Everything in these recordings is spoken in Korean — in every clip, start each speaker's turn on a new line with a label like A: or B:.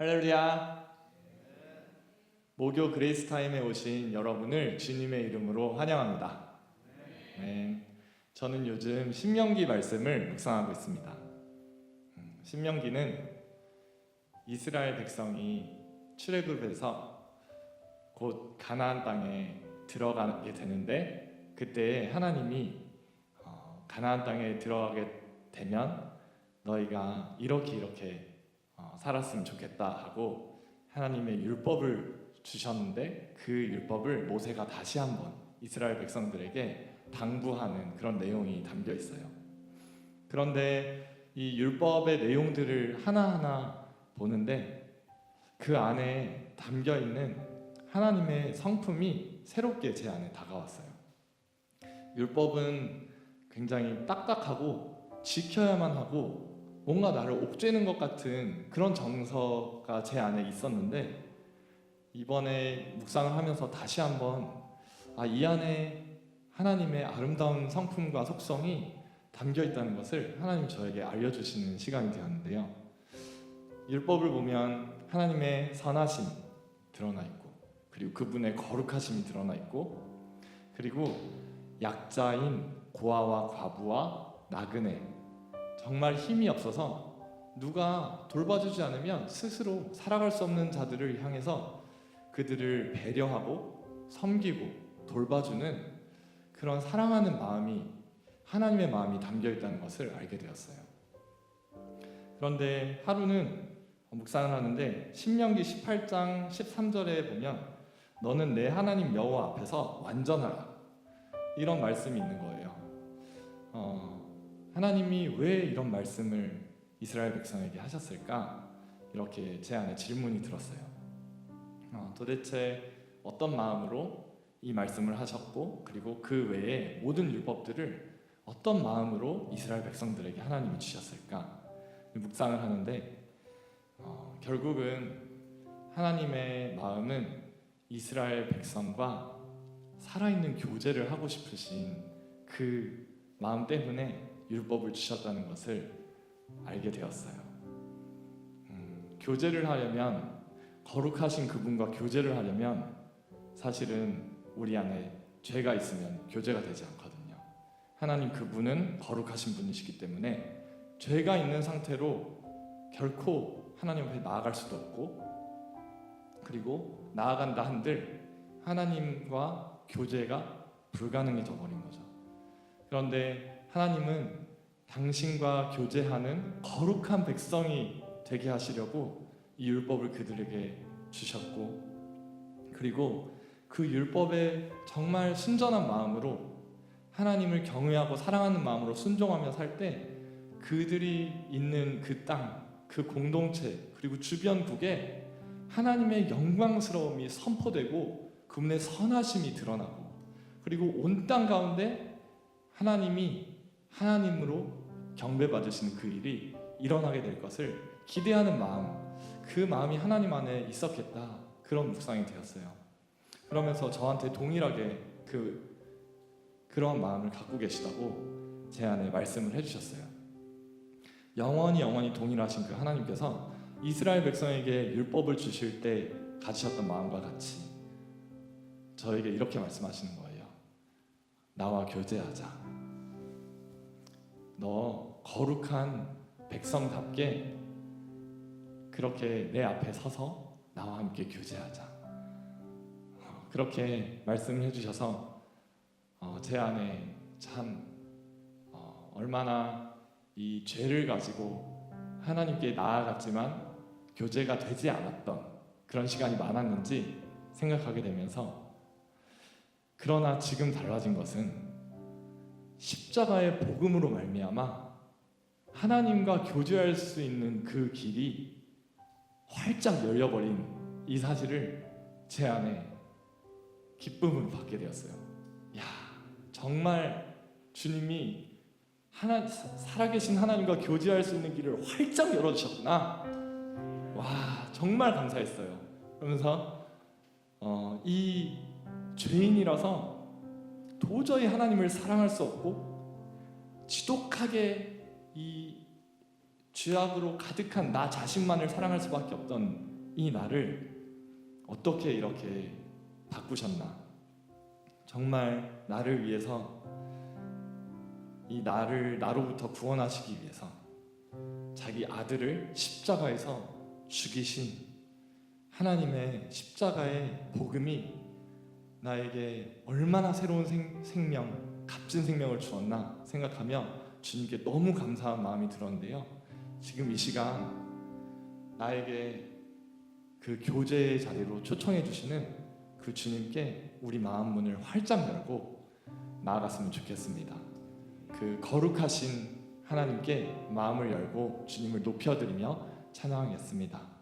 A: 할렐루야. 목요 그레이스 타임에 오신 여러분을 주님의 이름으로 환영합니다. 저는 요즘 신명기 말씀을 묵상하고 있습니다. 신명기는 이스라엘 백성이 출애굽에서 곧 가나안 땅에 들어가게 되는데, 그때 하나님이 가나안 땅에 들어가게 되면 너희가 이렇게 살았으면 좋겠다 하고 하나님의 율법을 주셨는데, 그 율법을 모세가 다시 한번 이스라엘 백성들에게 당부하는 그런 내용이 담겨 있어요. 그런데 이 율법의 내용들을 하나하나 보는데 그 안에 담겨 있는 하나님의 성품이 새롭게 제 안에 다가왔어요. 율법은 굉장히 딱딱하고 지켜야만 하고 뭔가 나를 옥죄는 것 같은 그런 정서가 제 안에 있었는데, 이번에 묵상을 하면서 다시 한번 이 안에 하나님의 아름다운 성품과 속성이 담겨 있다는 것을 하나님 저에게 알려주시는 시간이 되었는데요. 율법을 보면 하나님의 선하심이 드러나 있고, 그리고 그분의 거룩하심이 드러나 있고, 그리고 약자인 고아와 과부와 나그네, 정말 힘이 없어서 누가 돌봐주지 않으면 스스로 살아갈 수 없는 자들을 향해서 그들을 배려하고 섬기고 돌봐주는 그런 사랑하는 마음이, 하나님의 마음이 담겨 있다는 것을 알게 되었어요. 그런데 하루는 묵상을 하는데 신명기 18장 13절에 보면 너는 내 하나님 여호와 앞에서 완전하라, 이런 말씀이 있는 거예요. 하나님이 왜 이런 말씀을 이스라엘 백성에게 하셨을까? 이렇게 제 안에 질문이 들었어요. 도대체 어떤 마음으로 이 말씀을 하셨고, 그리고 그 외에 모든 율법들을 어떤 마음으로 이스라엘 백성들에게 하나님이 주셨을까? 묵상을 하는데 결국은 하나님의 마음은 이스라엘 백성과 살아있는 교제를 하고 싶으신 그 마음 때문에 율법을 주셨다는 것을 알게 되었어요. 교제를 하려면, 거룩하신 그분과 교제를 하려면 사실은 우리 안에 죄가 있으면 교제가 되지 않거든요. 하나님 그분은 거룩하신 분이시기 때문에 죄가 있는 상태로 결코 하나님 앞에 나아갈 수도 없고, 그리고 나아간다 한들 하나님과 교제가 불가능해져 버린 거죠. 그런데 하나님은 당신과 교제하는 거룩한 백성이 되게 하시려고 이 율법을 그들에게 주셨고, 그리고 그 율법에 정말 순전한 마음으로 하나님을 경외하고 사랑하는 마음으로 순종하며 살 때 그들이 있는 그 땅, 그 공동체, 그리고 주변국에 하나님의 영광스러움이 선포되고 그분의 선하심이 드러나고, 그리고 온 땅 가운데 하나님이 하나님으로 경배받으시는 그 일이 일어나게 될 것을 기대하는 마음, 그 마음이 하나님 안에 있었겠다, 그런 묵상이 되었어요. 그러면서 저한테 동일하게 그런 마음을 갖고 계시다고 제 안에 말씀을 해주셨어요. 영원히 동일하신 그 하나님께서 이스라엘 백성에게 율법을 주실 때 가지셨던 마음과 같이 저에게 이렇게 말씀하시는 거예요. 나와 교제하자. 너 거룩한 백성답게 그렇게 내 앞에 서서 나와 함께 교제하자. 그렇게 말씀을 해주셔서 제 안에 참 얼마나 이 죄를 가지고 하나님께 나아갔지만 교제가 되지 않았던 그런 시간이 많았는지 생각하게 되면서, 그러나 지금 달라진 것은 십자가의 복음으로 말미암아 하나님과 교제할 수 있는 그 길이 활짝 열려버린 이 사실을 제 안에 기쁨을 받게 되었어요. 정말 주님이 살아계신 하나님과 교제할 수 있는 길을 활짝 열어주셨구나. 정말 감사했어요. 그러면서 이 죄인이라서 도저히 하나님을 사랑할 수 없고 지독하게 이 죄악으로 가득한 나 자신만을 사랑할 수밖에 없던 이 나를 어떻게 이렇게 바꾸셨나? 정말 나를 위해서, 이 나를 나로부터 구원하시기 위해서 자기 아들을 십자가에서 죽이신 하나님의 십자가의 복음이 나에게 얼마나 새로운 생명, 값진 생명을 주었나 생각하며 주님께 너무 감사한 마음이 들었는데요. 지금 이 시간 나에게 그 교제의 자리로 초청해 주시는 그 주님께 우리 마음 문을 활짝 열고 나아갔으면 좋겠습니다. 그 거룩하신 하나님께 마음을 열고 주님을 높여드리며 찬양하겠습니다.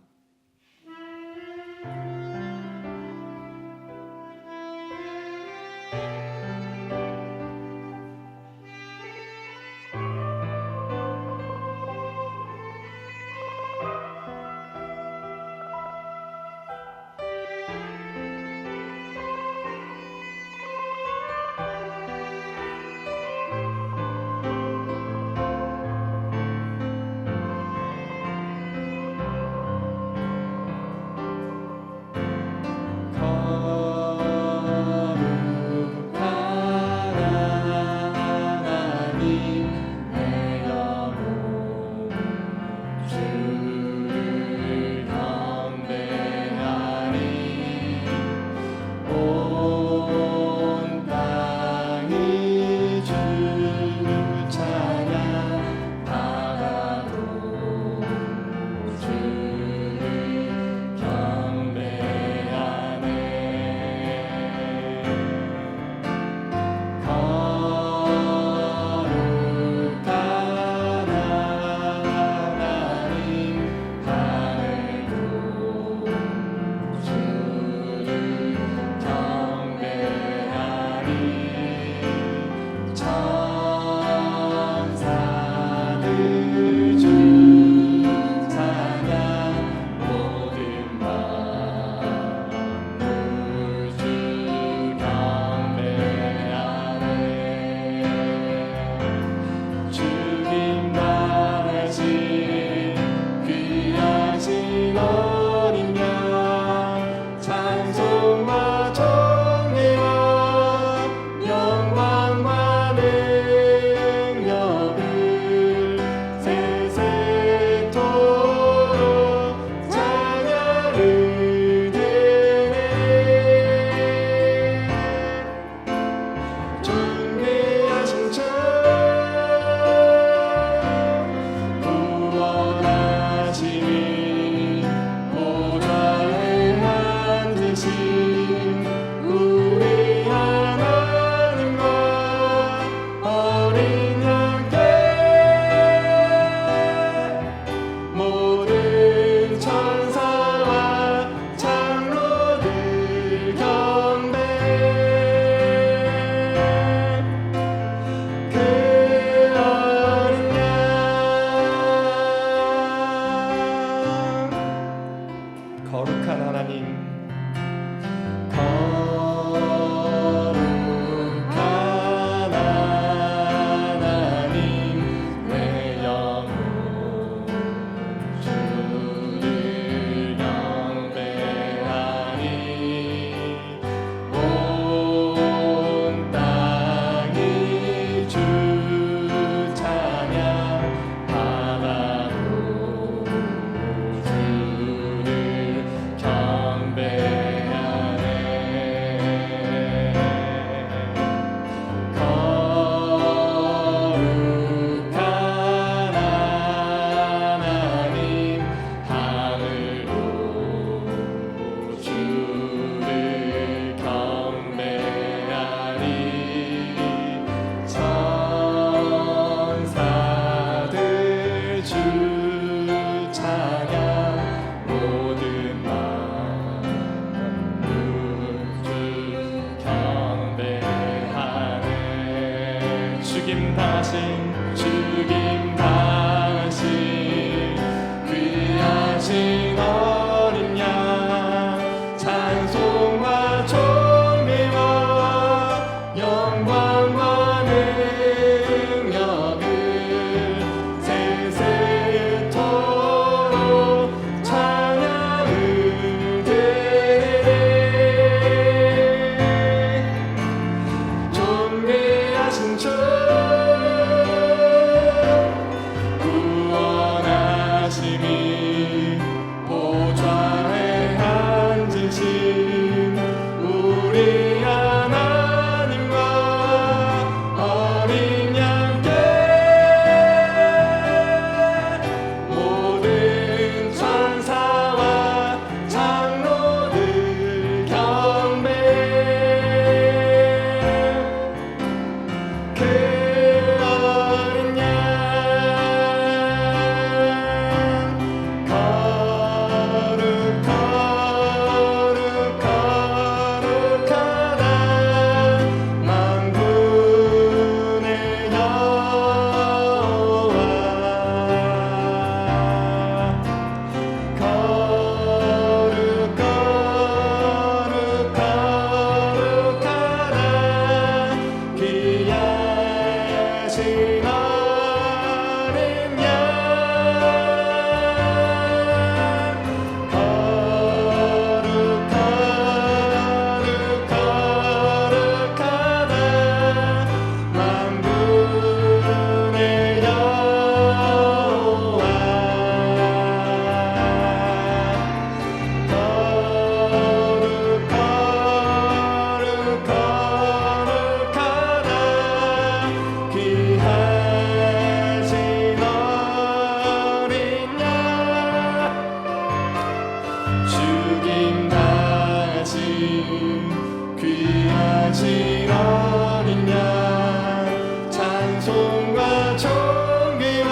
A: 구원하신 어린 양 찬송과 존귀와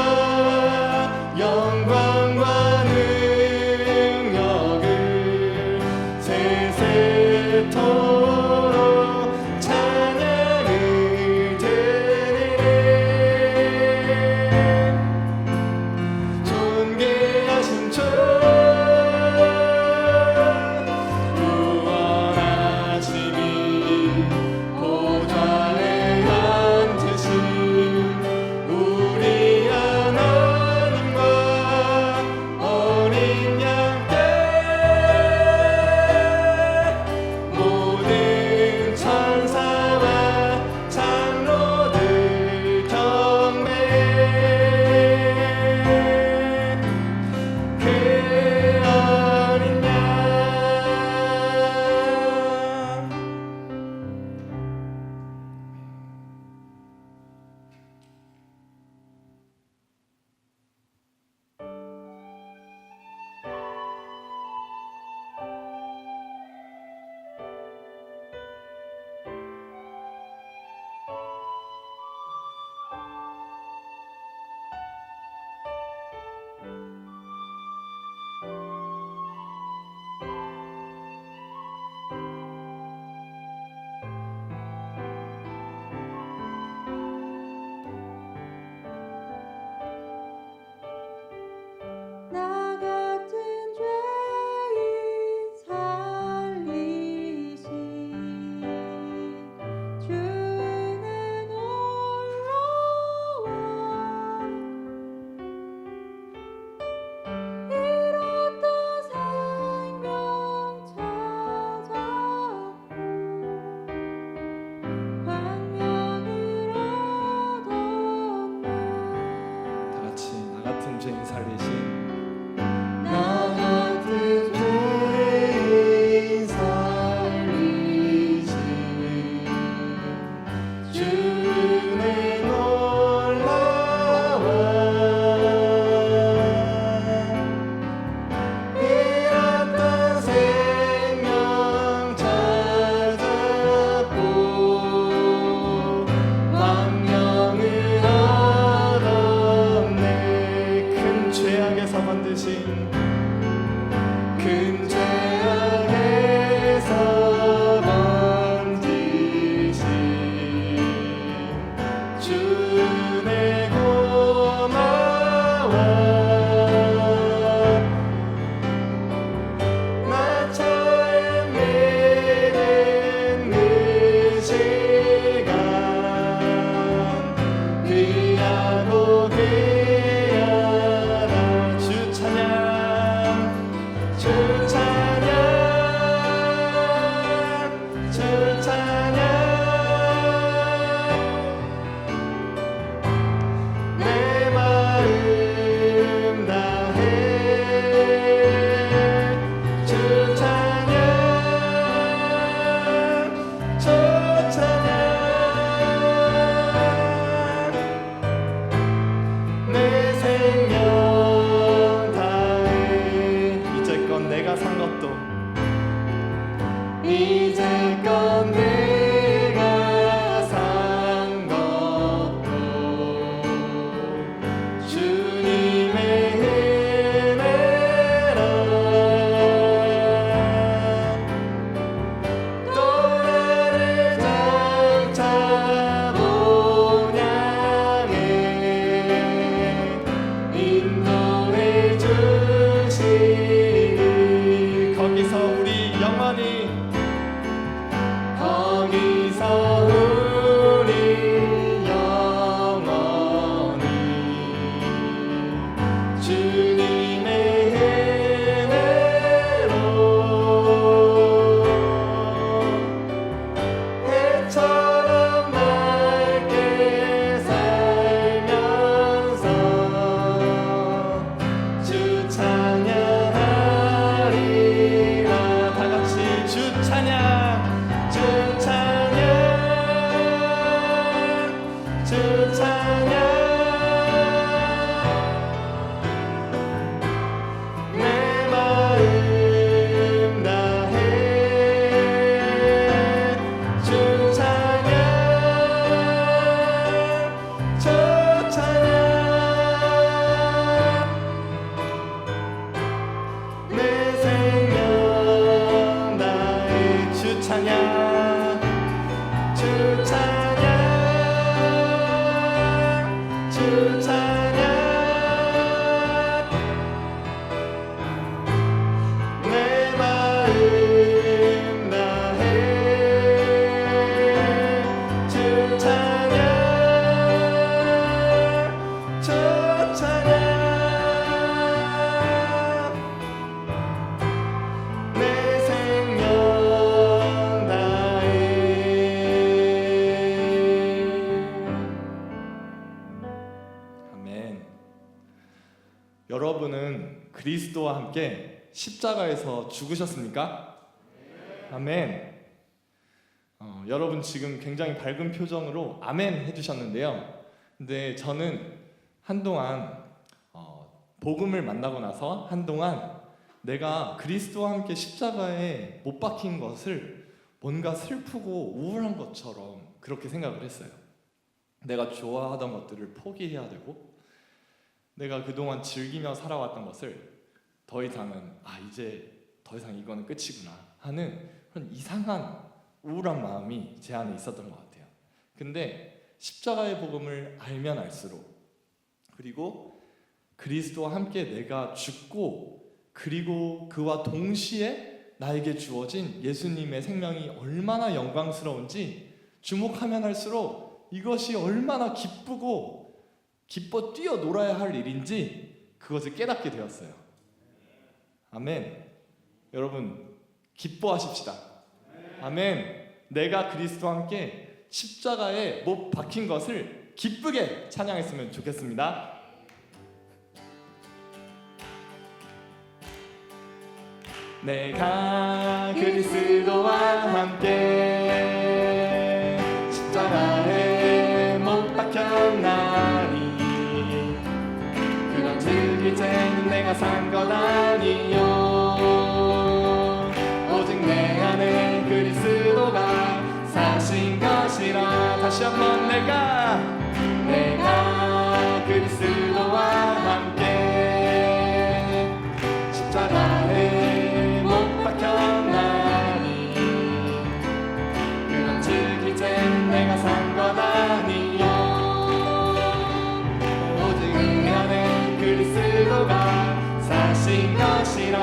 A: 영광과 능력을 세세토록 찬양을 드리네. 존귀하신 주 죄인 살리신
B: 나 같은 죄인 살리신 주의 놀라워 잃었던 생명 찾았고 광명을 얻었네. 큰 죄악에서 건드신 큰 죄악에서 건지신 주네 고마워. 나 처음 믿은 그 시간 귀하고 귀하다. 주 찬양 주 찬양 주 찬양 내 마음 다해 주 찬양 주 찬양 내 생명 다해. 이제껏 내가 산
A: 그리스도와 함께 십자가에서 죽으셨습니까? 아멘. 여러분 지금 굉장히 밝은 표정으로 아멘 해주셨는데요. 근데 저는 한동안 복음을 만나고 나서 한동안 내가 그리스도와 함께 십자가에 못 박힌 것을 뭔가 슬프고 우울한 것처럼 그렇게 생각을 했어요. 내가 좋아하던 것들을 포기해야 되고 내가 그동안 즐기며 살아왔던 것을 더 이상은 이제 더 이상 이거는 끝이구나 하는 그런 이상한 우울한 마음이 제 안에 있었던 것 같아요. 근데 십자가의 복음을 알면 알수록, 그리고 그리스도와 함께 내가 죽고 그리고 그와 동시에 나에게 주어진 예수님의 생명이 얼마나 영광스러운지 주목하면 할수록 이것이 얼마나 기쁘고 기뻐 뛰어놀아야 할 일인지 그것을 깨닫게 되었어요. 아멘. 여러분 기뻐하십시다. 아멘. 내가 그리스도와 함께 십자가에 못 박힌 것을 기쁘게 찬양했으면 좋겠습니다. 내가 그리스도와 함께 십자가에 못 박혔나니 그런 즉 이제는 내가 산 것 아니요 오직 내 안에 그리스도가 사신 것이라. 다시 한번 내가 그리스도와 함께 십자가에 못 박혔나니 그런 즉 이제는 내가 산 것 아니요 오직 내 안에 그리스도가 사신 것이라.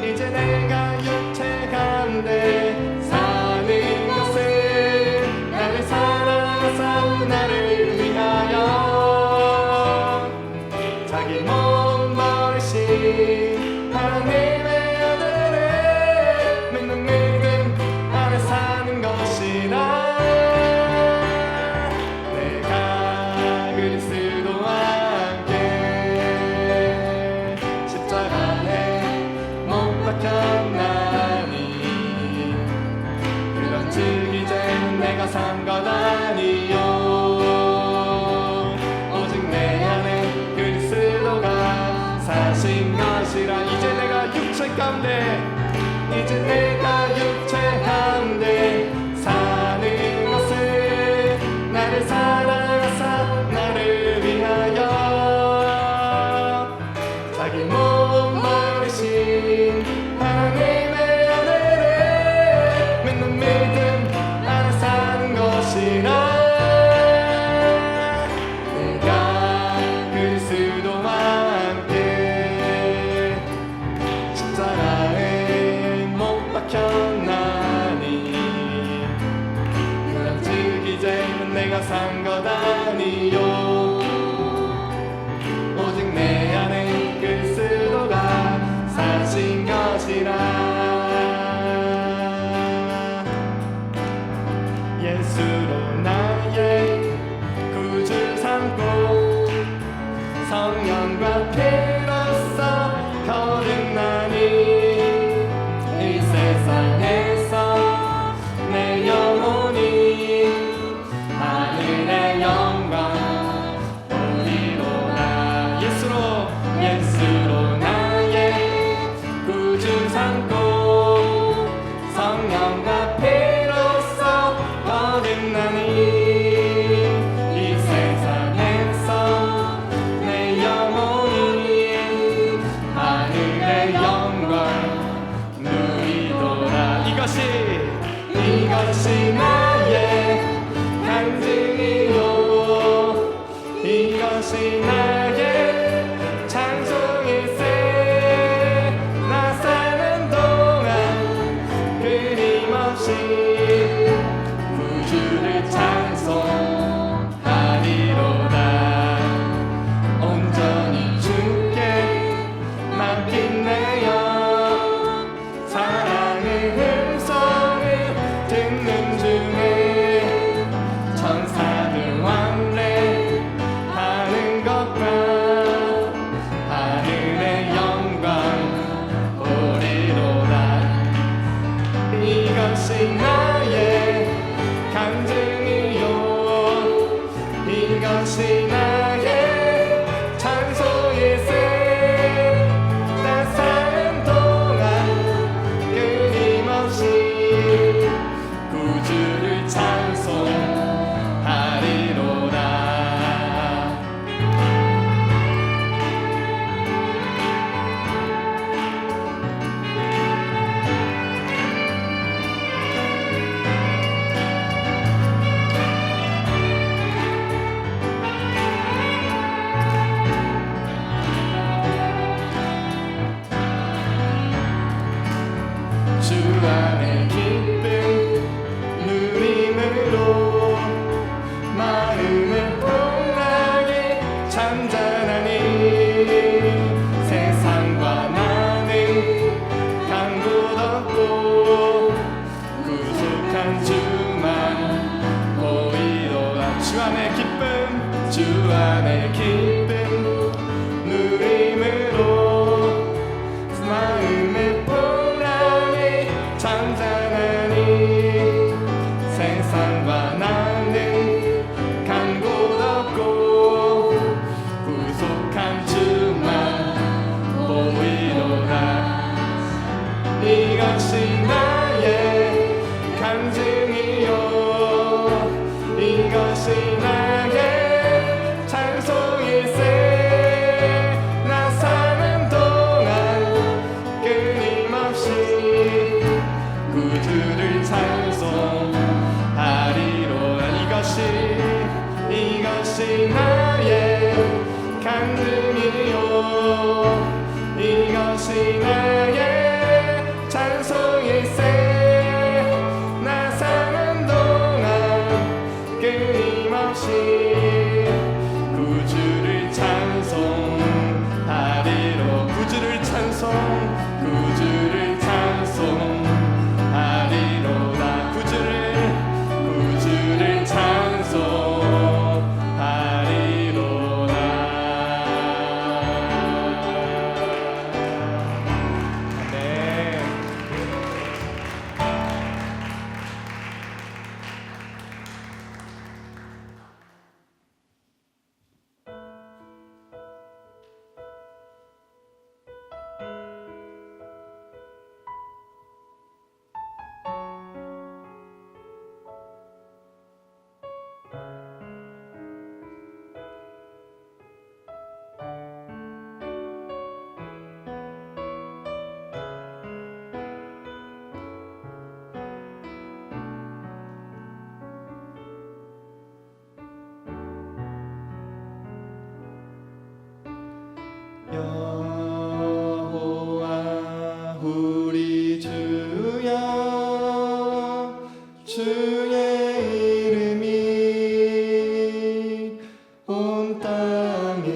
A: 이제 내가 육체 가운데 사는 것은 나를 사랑하사 나를 위하여 자기 몸 버리신 하나님의 아들을 믿는 믿음 안에 사는 것이라. 내가 그리스도와 함께 십자가에 못 박혔나니 그런 즉 이제는 내가 산 것 아니요 오직 내 안에 그리스도가 사신 것이라. 이제 내가 육체 가운데 사는 것은 나를 사랑하사 나를 위하여 자기 몸 버리신 하나님의 아들을 믿는 믿음 안에 사는 것이라. 내가 그리스도와 함께 십자가에 못 박혔나니 그런 즉 이제는 내가 산 것 아니요 오직 내 안에 그리스도가 사신 것이라. 예수로 나의 구주 삼고 성령과 피로써 거듭나니 이 세상에서 내 영혼이 하늘의 영광 보리로다. 예수로 나의 구주 삼고 성령과 피로써 거듭나니 이 세상에서 내 영혼이 하늘의 영광 누리도다. 이것이 나의 간증이요 이것이 나의 찬송일세. 나 사는 동안 끊임없이 구주를 찬송하리로다. 온전히 주께 맡긴 내 영 사랑의 음성을 듣는 중
B: 신에게 찬송일세. 나 사는 동안 끊임없이 구주를 찬송하리로. 구주를 찬송하리로다. 구주를 찬송하리로다. 아멘. 여호와 우리 주여, 주의 이름이 온 땅에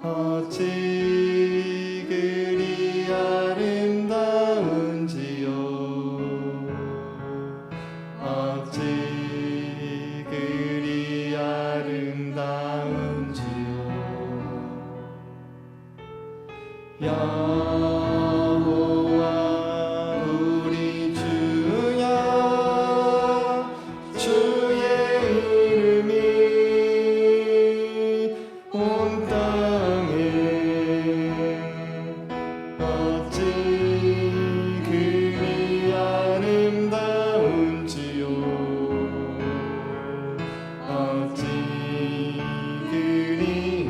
B: 어찌 그리 아름다운지요. 어찌 그리 아름다운지요. 여호와 우리 주여, 주의 이름이 온 땅에 어찌 그리 아름다운지요. 어찌 그리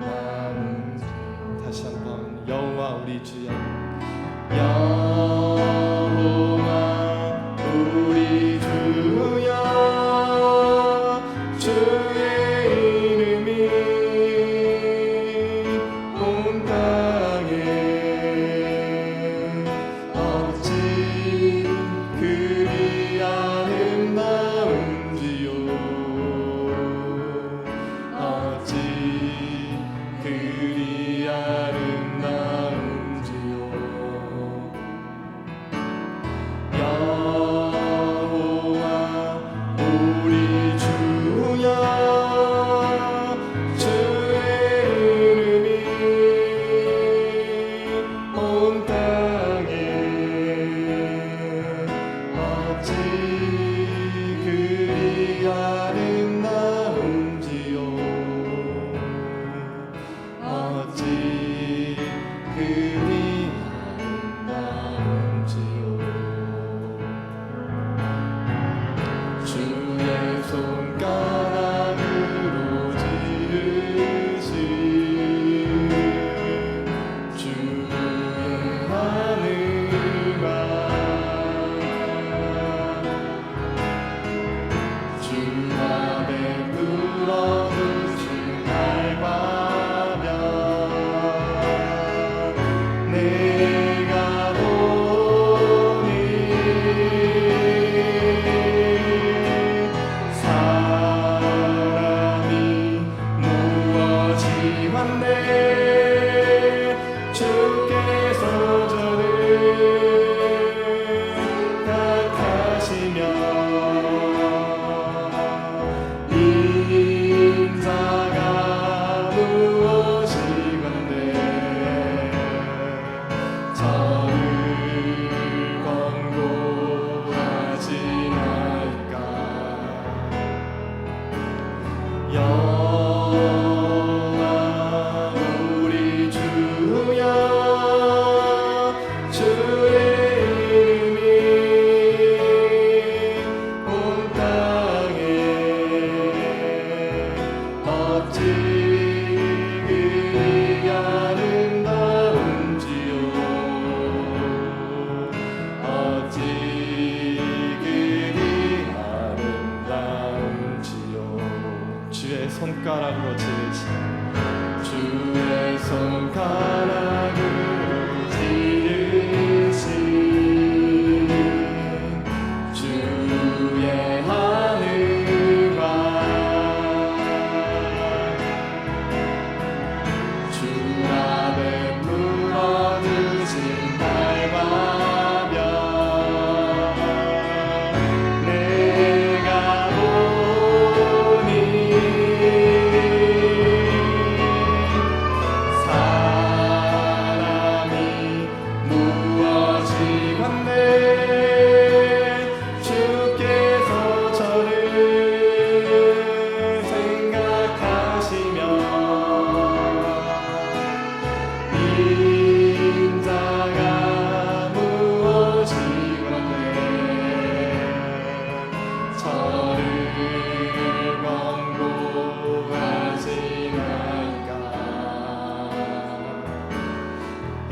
B: 아름다운지. 다시 한번 여호와 우리 주여. 여호와 우리 주여, 주의 이름이 온 땅에 어찌 그리 아름다운지요. 어찌 그리 아름다운지요. 여호와 우리 주여, 주의 이름이 온 땅에 어찌 그리 아름다운지요. 어찌 그리 아름다운지요. 주의 손가락으로 지으신 주의 하늘과 주 앞에 뚫어두신 날과별 내가 보니 사람이 무엇이 왔네. 주께서 저를 택하시며 인자가 무엇이건대 저를 권고하시나이까. 여호와 우리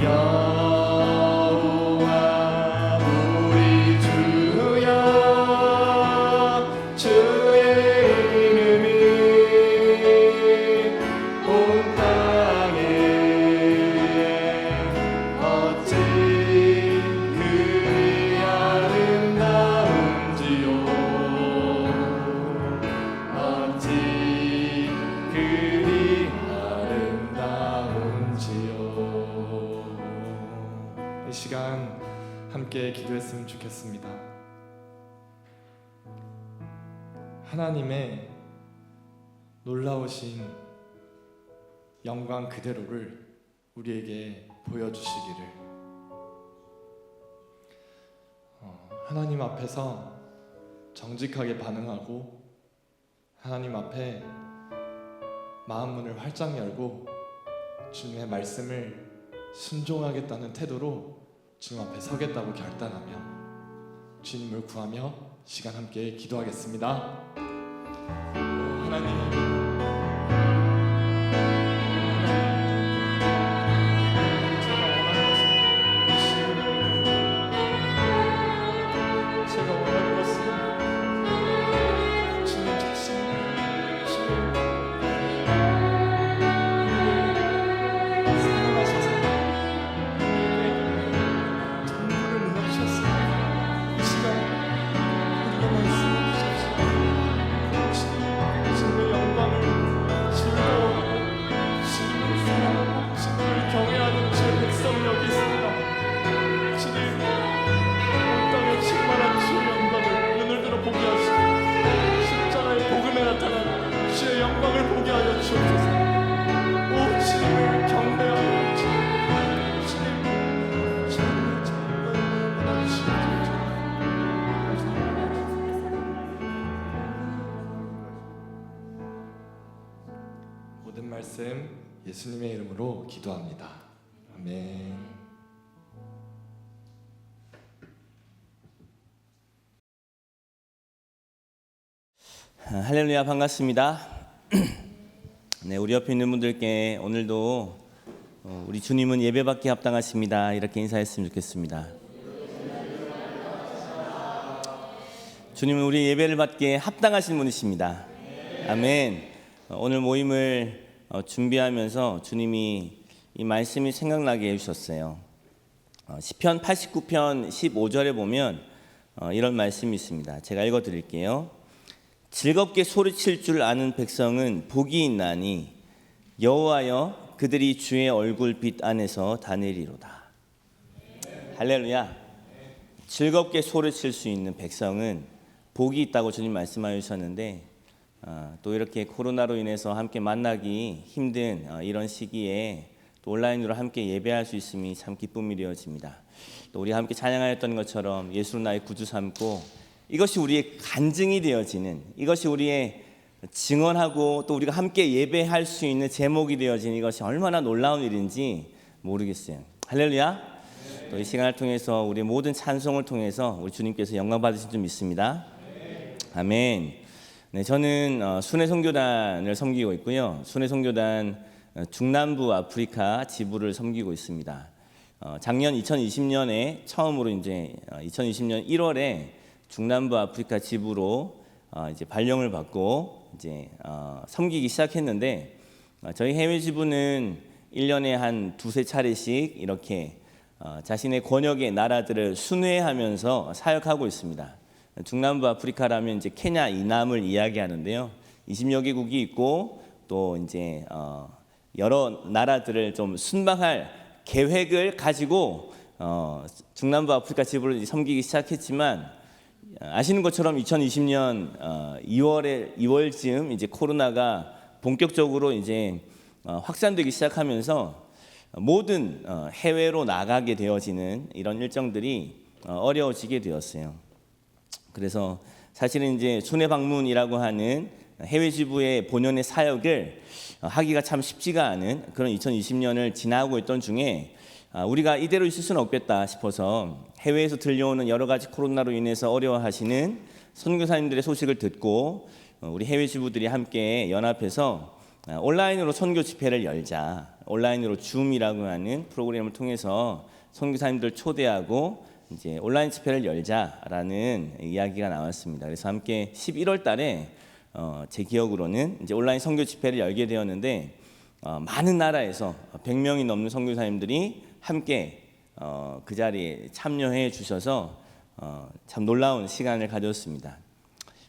B: 여호와 우리 주여 주의 이름이 온 땅에 어찌 그리 아름다운지요 어찌 그리 아름다운지요. 이 시간 함께 기도했으면 좋겠습니다. 하나님의 놀라우신 영광 그대로를 우리에게 보여주시기를, 하나님 앞에서 정직하게 반응하고 하나님 앞에 마음 문을 활짝 열고 주님의 말씀을 순종하겠다는 태도로 주님 앞에 서겠다고 결단하며 주님을 구하며 시간 함께 기도하겠습니다. 하나님, 제가 원하는 것은 주님 자신, 주님 사랑하셔서 전부를 내어주셨습니다. 이 시간 우리가 말씀해 주십시오. 주님의 영광을 즐거워하고 주님을 사랑하고 주님을 경외하는 주의 백성이 여기 있습니다. 주님, 땅에 충만한 주의 영광을 눈을 들어 보게 하시고 십자가의 복음에 나타난 주의 영광을 보게 하여 주옵소서. 오 주님을 경배하고 주님을 모든 말씀 예수님의 이름으로 기도합니다. 아멘.
C: 할렐루야, 반갑습니다. 네, 우리 옆에 있는 분들께 오늘도 우리 주님은 예배받기에 합당하십니다, 이렇게 인사했으면 좋겠습니다. 주님은 우리 예배를 받기에 합당하신 분이십니다. 아멘. 오늘 모임을 준비하면서 주님이 이 말씀이 생각나게 해주셨어요. 시편 89편 15절에 보면 이런 말씀이 있습니다. 제가 읽어드릴게요. 즐겁게 소리칠 줄 아는 백성은 복이 있나니 여호와여 그들이 주의 얼굴빛 안에서 다내리로다. 할렐루야. 즐겁게 소리칠 수 있는 백성은 복이 있다고 주님 말씀하여 주셨는데, 또 이렇게 코로나로 인해서 함께 만나기 힘든 이런 시기에 또 온라인으로 함께 예배할 수 있음이 참 기쁨이 되어집니다. 또 우리 함께 찬양하였던 것처럼 예수로 나의 구주 삼고 이것이 우리의 간증이 되어지는, 이것이 우리의 증언하고 또 우리가 함께 예배할 수 있는 제목이 되어지는, 이것이 얼마나 놀라운 일인지 모르겠어요. 할렐루야. 또 이 시간을 통해서 우리 모든 찬송을 통해서 우리 주님께서 영광 받으신 줄 믿습니다. 아멘. 네, 저는 순회 선교단을 섬기고 있고요. 순회 선교단 중남부 아프리카 지부를 섬기고 있습니다. 작년 2020년에 처음으로 이제 2020년 1월에 중남부 아프리카 지부로 이제 발령을 받고 이제 섬기기 시작했는데, 저희 해외 지부는 1년에 한 두세 차례씩 이렇게 자신의 권역의 나라들을 순회하면서 사역하고 있습니다. 중남부 아프리카라면 이제 케냐 이남을 이야기하는데요. 20여 개국이 있고 또 이제 여러 나라들을 좀 순방할 계획을 가지고 중남부 아프리카 지부를 섬기기 시작했지만, 아시는 것처럼 2020년 2월쯤 이제 코로나가 본격적으로 이제 확산되기 시작하면서 모든 해외로 나가게 되어지는 이런 일정들이 어려워지게 되었어요. 그래서 사실은 이제 순회 방문이라고 하는 해외 지부의 본연의 사역을 하기가 참 쉽지가 않은 그런 2020년을 지나고 있던 중에 우리가 이대로 있을 수는 없겠다 싶어서 해외에서 들려오는 여러 가지 코로나로 인해서 어려워하시는 선교사님들의 소식을 듣고 우리 해외 지부들이 함께 연합해서 온라인으로 선교 집회를 열자, 온라인으로 줌이라고 하는 프로그램을 통해서 선교사님들 초대하고 이제 온라인 집회를 열자라는 이야기가 나왔습니다. 그래서 함께 11월 달에 제 기억으로는 이제 온라인 선교 집회를 열게 되었는데 많은 나라에서 100명이 넘는 선교사님들이 함께 그 자리에 참여해 주셔서 참 놀라운 시간을 가졌습니다.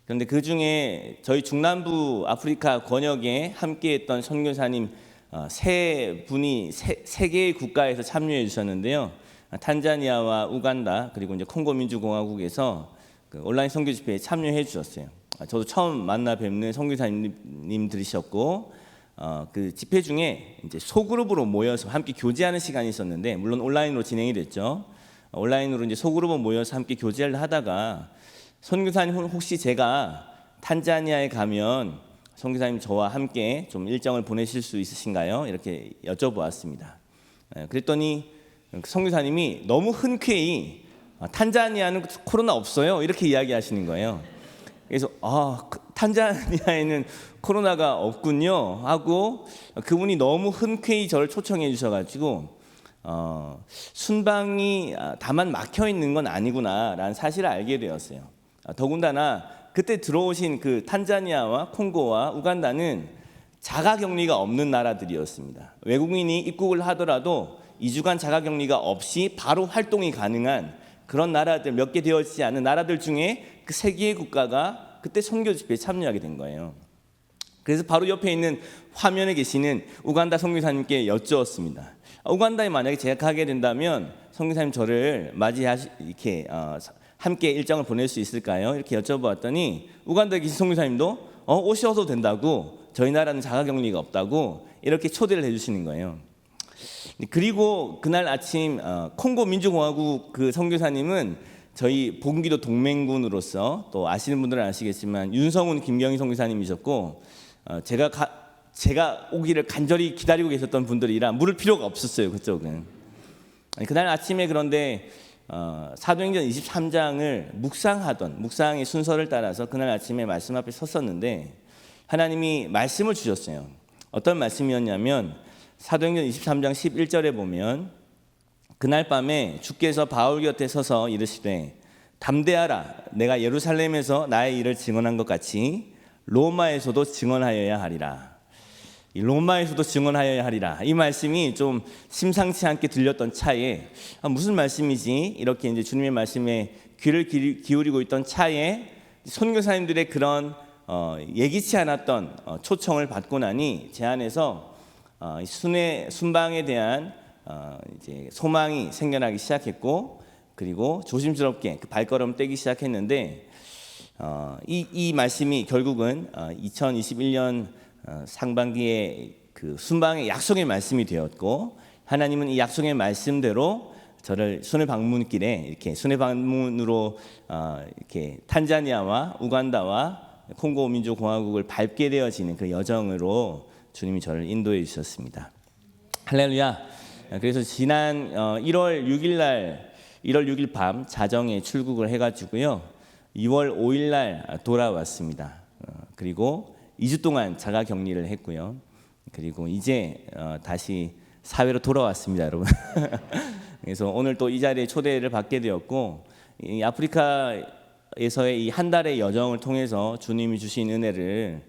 C: 그런데 그 중에 저희 중남부 아프리카 권역에 함께했던 선교사님 세 분이 세 개의 국가에서 참여해 주셨는데요. 탄자니아와 우간다 그리고 이제 콩고 민주공화국에서 그 온라인 선교 집회에 참여해 주셨어요. 저도 처음 만나 뵙는 선교사님들이셨고 그 집회 중에 이제 소그룹으로 모여서 함께 교제하는 시간이 있었는데 물론 온라인으로 진행이 됐죠. 온라인으로 이제 소그룹으로 모여서 함께 교제를 하다가 선교사님 혹시 제가 탄자니아에 가면 선교사님 저와 함께 좀 일정을 보내실 수 있으신가요? 이렇게 여쭤보았습니다. 그랬더니 선교사님이 너무 흔쾌히 탄자니아는 코로나 없어요 이렇게 이야기하시는 거예요. 그래서 탄자니아에는 코로나가 없군요 하고 그분이 너무 흔쾌히 저를 초청해 주셔가지고 순방이 다만 막혀 있는 건 아니구나라는 사실을 알게 되었어요. 더군다나 그때 들어오신 그 탄자니아와 콩고와 우간다는 자가격리가 없는 나라들이었습니다. 외국인이 입국을 하더라도 2주간 자가격리가 없이 바로 활동이 가능한 그런 나라들 몇 개 되어지지 않은 나라들 중에 그 세 개의 국가가 그때 선교 집회에 참여하게 된 거예요. 그래서 바로 옆에 있는 화면에 계시는 우간다 선교사님께 여쭈었습니다. 우간다에 만약에 제가 가게 된다면 선교사님 저를 이렇게 함께 일정을 보낼 수 있을까요? 이렇게 여쭤보았더니 우간다에 계신 선교사님도 오셔도 된다고 저희 나라는 자가격리가 없다고 이렇게 초대를 해주시는 거예요. 그리고 그날 아침 콩고 민주공화국 그 선교사님은 저희 복음기도 동맹군으로서 또 아시는 분들은 아시겠지만 윤성훈 김경희 선교사님이셨고 제가 오기를 간절히 기다리고 계셨던 분들이라 물을 필요가 없었어요. 그쪽은. 그날 아침에 그런데 사도행전 23장을 묵상의 순서를 따라서 그날 아침에 말씀 앞에 섰었는데 하나님이 말씀을 주셨어요. 어떤 말씀이었냐면 사도행전 23장 11절에 보면 그날 밤에 주께서 바울 곁에 서서 이르시되 담대하라 내가 예루살렘에서 나의 일을 증언한 것 같이 로마에서도 증언하여야 하리라. 이 로마에서도 증언하여야 하리라. 이 말씀이 좀 심상치 않게 들렸던 차에 무슨 말씀이지? 이렇게 이제 주님의 말씀에 귀를 기울이고 있던 차에 선교사님들의 그런 예기치 않았던 초청을 받고 나니 제 안에서 순방에 대한 이제 소망이 생겨나기 시작했고 그리고 조심스럽게 그 발걸음 떼기 시작했는데 이 말씀이 결국은 2021년 상반기에 그 순방의 약속의 말씀이 되었고 하나님은 이 약속의 말씀대로 저를 순회 방문길에 이렇게 순회 방문으로 이렇게 탄자니아와 우간다와 콩고 민주공화국을 밟게 되어지는 그 여정으로 주님이 저를 인도해 주셨습니다. 할렐루야. 그래서 지난 1월 6일 밤 자정에 출국을 해가지고요 2월 5일 날 돌아왔습니다. 그리고 2주 동안 자가격리를 했고요. 그리고 이제 다시 사회로 돌아왔습니다, 여러분. 그래서 오늘 또 이 자리에 초대를 받게 되었고 이 아프리카에서의 이 한 달의 여정을 통해서 주님이 주신 은혜를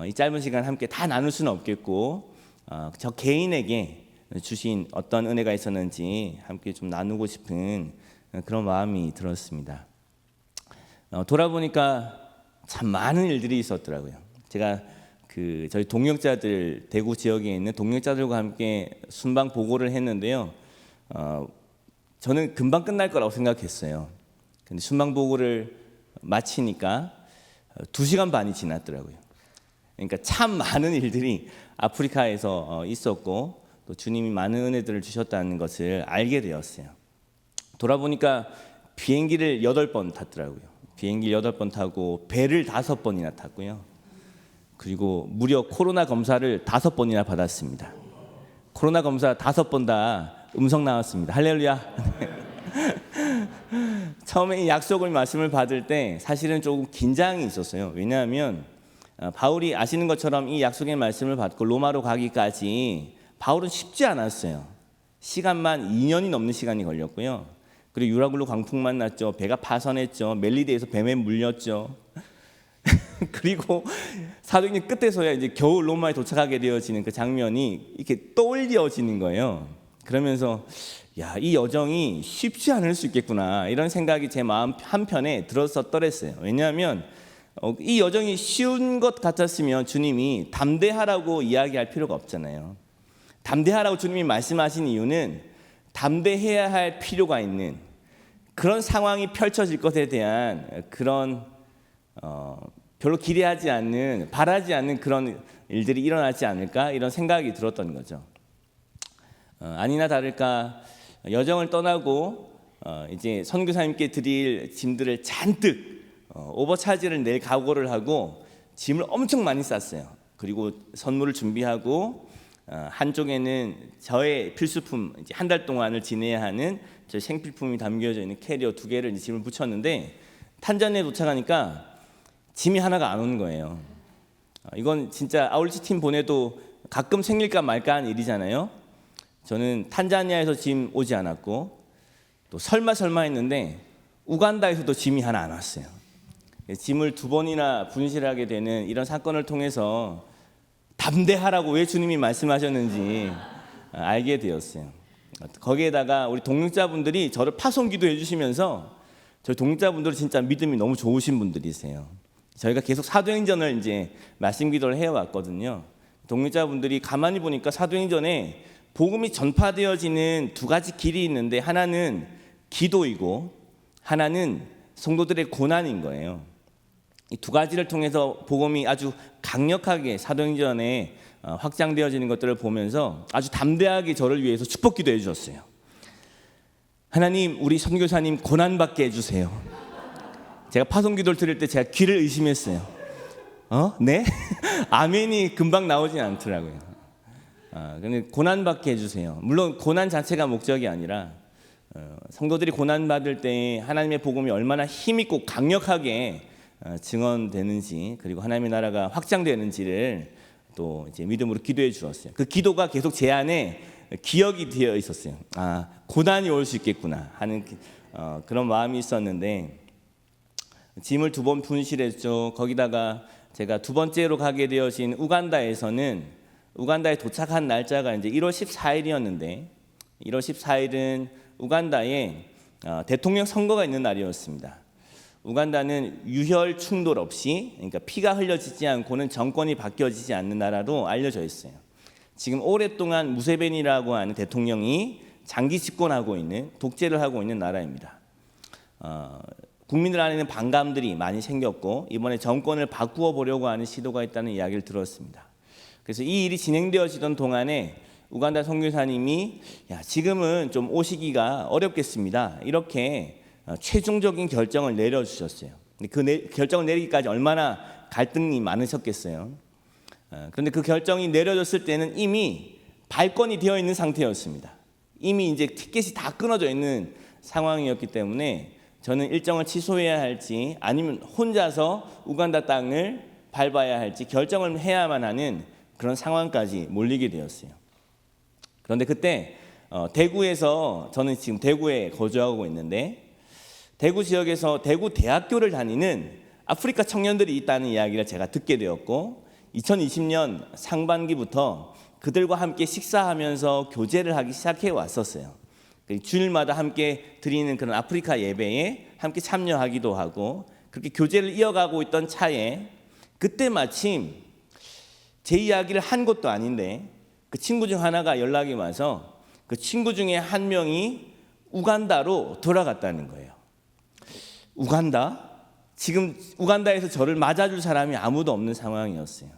C: 이 짧은 시간 함께 다 나눌 수는 없겠고 저 개인에게 주신 어떤 은혜가 있었는지 함께 좀 나누고 싶은 그런 마음이 들었습니다. 돌아보니까 참 많은 일들이 있었더라고요. 제가 저희 동역자들 대구 지역에 있는 동역자들과 함께 순방 보고를 했는데요. 저는 금방 끝날 거라고 생각했어요. 근데 순방 보고를 마치니까 2시간 반이 지났더라고요. 그러니까 참 많은 일들이 아프리카에서 있었고 또 주님이 많은 은혜들을 주셨다는 것을 알게 되었어요. 돌아보니까 비행기를 8번 탔더라고요. 비행기를 8번 타고 배를 5번이나 탔고요. 그리고 무려 코로나 검사를 5번이나 받았습니다. 코로나 검사 5번 다 음성 나왔습니다. 할렐루야. 처음에 이 약속을 말씀을 받을 때 사실은 조금 긴장이 있었어요. 왜냐하면 바울이 아시는 것처럼 이 약속의 말씀을 받고 로마로 가기까지 바울은 쉽지 않았어요. 시간만 2년이 넘는 시간이 걸렸고요. 그리고 유라굴로 광풍 만났죠. 배가 파선했죠. 멜리데에서 뱀에 물렸죠. 그리고 사도행전 끝에서야 이제 겨우 로마에 도착하게 되어지는 그 장면이 이렇게 떠올려지는 거예요. 그러면서 야, 이 여정이 쉽지 않을 수 있겠구나 이런 생각이 제 마음 한편에 들었었더랬어요. 왜냐하면 이 여정이 쉬운 것 같았으면 주님이 담대하라고 이야기할 필요가 없잖아요. 담대하라고 주님이 말씀하신 이유는 담대해야 할 필요가 있는 그런 상황이 펼쳐질 것에 대한 그런 별로 기대하지 않는, 바라지 않는 그런 일들이 일어나지 않을까 이런 생각이 들었던 거죠. 아니나 다를까 여정을 떠나고 이제 선교사님께 드릴 짐들을 잔뜩 오버차지를 낼 각오를 하고 짐을 엄청 많이 쌌어요. 그리고 선물을 준비하고 한쪽에는 저의 필수품, 이제 한 달 동안을 지내야 하는 저 생필품이 담겨져 있는 캐리어 2개를 이제 짐을 붙였는데 탄자니아에 도착하니까 짐이 하나가 안 오는 거예요. 이건 진짜 아울렛 팀 보내도 가끔 생길까 말까 한 일이잖아요. 저는 탄자니아에서 짐 오지 않았고 또 설마 했는데 우간다에서도 짐이 하나 안 왔어요. 짐을 2번이나 분실하게 되는 이런 사건을 통해서 담대하라고 왜 주님이 말씀하셨는지 알게 되었어요. 거기에다가 우리 동역자분들이 저를 파송 기도해 주시면서 저희 동역자분들은 진짜 믿음이 너무 좋으신 분들이세요. 저희가 계속 사도행전을 이제 말씀 기도를 해왔거든요. 동역자분들이 가만히 보니까 사도행전에 복음이 전파되어지는 2가지 길이 있는데 하나는 기도이고 하나는 성도들의 고난인 거예요. 이 2가지를 통해서 복음이 아주 강력하게 사도행전에 확장되어지는 것들을 보면서 아주 담대하게 저를 위해서 축복 기도해 주셨어요. 하나님, 우리 선교사님 고난받게 해주세요. 제가 파송 기도를 드릴 때 제가 귀를 의심했어요. 네? 아멘이 금방 나오진 않더라고요. 근데 고난받게 해주세요. 물론 고난 자체가 목적이 아니라 성도들이 고난받을 때 하나님의 복음이 얼마나 힘있고 강력하게 증언되는지 그리고 하나님의 나라가 확장되는지를 또 이제 믿음으로 기도해 주었어요. 그 기도가 계속 제 안에 기억이 되어 있었어요. 고난이 올 수 있겠구나 하는 그런 마음이 있었는데 짐을 2번 분실했죠. 거기다가 제가 2번째로 가게 되어진 우간다에서는 우간다에 도착한 날짜가 이제 1월 14일이었는데 1월 14일은 우간다에 대통령 선거가 있는 날이었습니다. 우간다는 유혈 충돌 없이, 그러니까 피가 흘려지지 않고는 정권이 바뀌어지지 않는 나라로 알려져 있어요. 지금 오랫동안 무세베니라고 하는 대통령이 장기 집권하고 있는, 독재를 하고 있는 나라입니다. 국민들 안에는 반감들이 많이 생겼고 이번에 정권을 바꾸어 보려고 하는 시도가 있다는 이야기를 들었습니다. 그래서 이 일이 진행되어지던 동안에 우간다 선교사님이 지금은 좀 오시기가 어렵겠습니다. 이렇게 최종적인 결정을 내려주셨어요. 그 결정을 내리기까지 얼마나 갈등이 많으셨겠어요. 그런데 그 결정이 내려졌을 때는 이미 발권이 되어 있는 상태였습니다. 이미 이제 티켓이 다 끊어져 있는 상황이었기 때문에 저는 일정을 취소해야 할지 아니면 혼자서 우간다 땅을 밟아야 할지 결정을 해야만 하는 그런 상황까지 몰리게 되었어요. 그런데 그때 대구에서, 저는 지금 대구에 거주하고 있는데 대구 지역에서 대구 대학교를 다니는 아프리카 청년들이 있다는 이야기를 제가 듣게 되었고 2020년 상반기부터 그들과 함께 식사하면서 교제를 하기 시작해 왔었어요. 주일마다 함께 드리는 그런 아프리카 예배에 함께 참여하기도 하고 그렇게 교제를 이어가고 있던 차에 그때 마침 제 이야기를 한 것도 아닌데 그 친구 중 하나가 연락이 와서 그 친구 중에 한 명이 우간다로 돌아갔다는 거예요. 우간다? 지금 우간다에서 저를 맞아줄 사람이 아무도 없는 상황이었어요.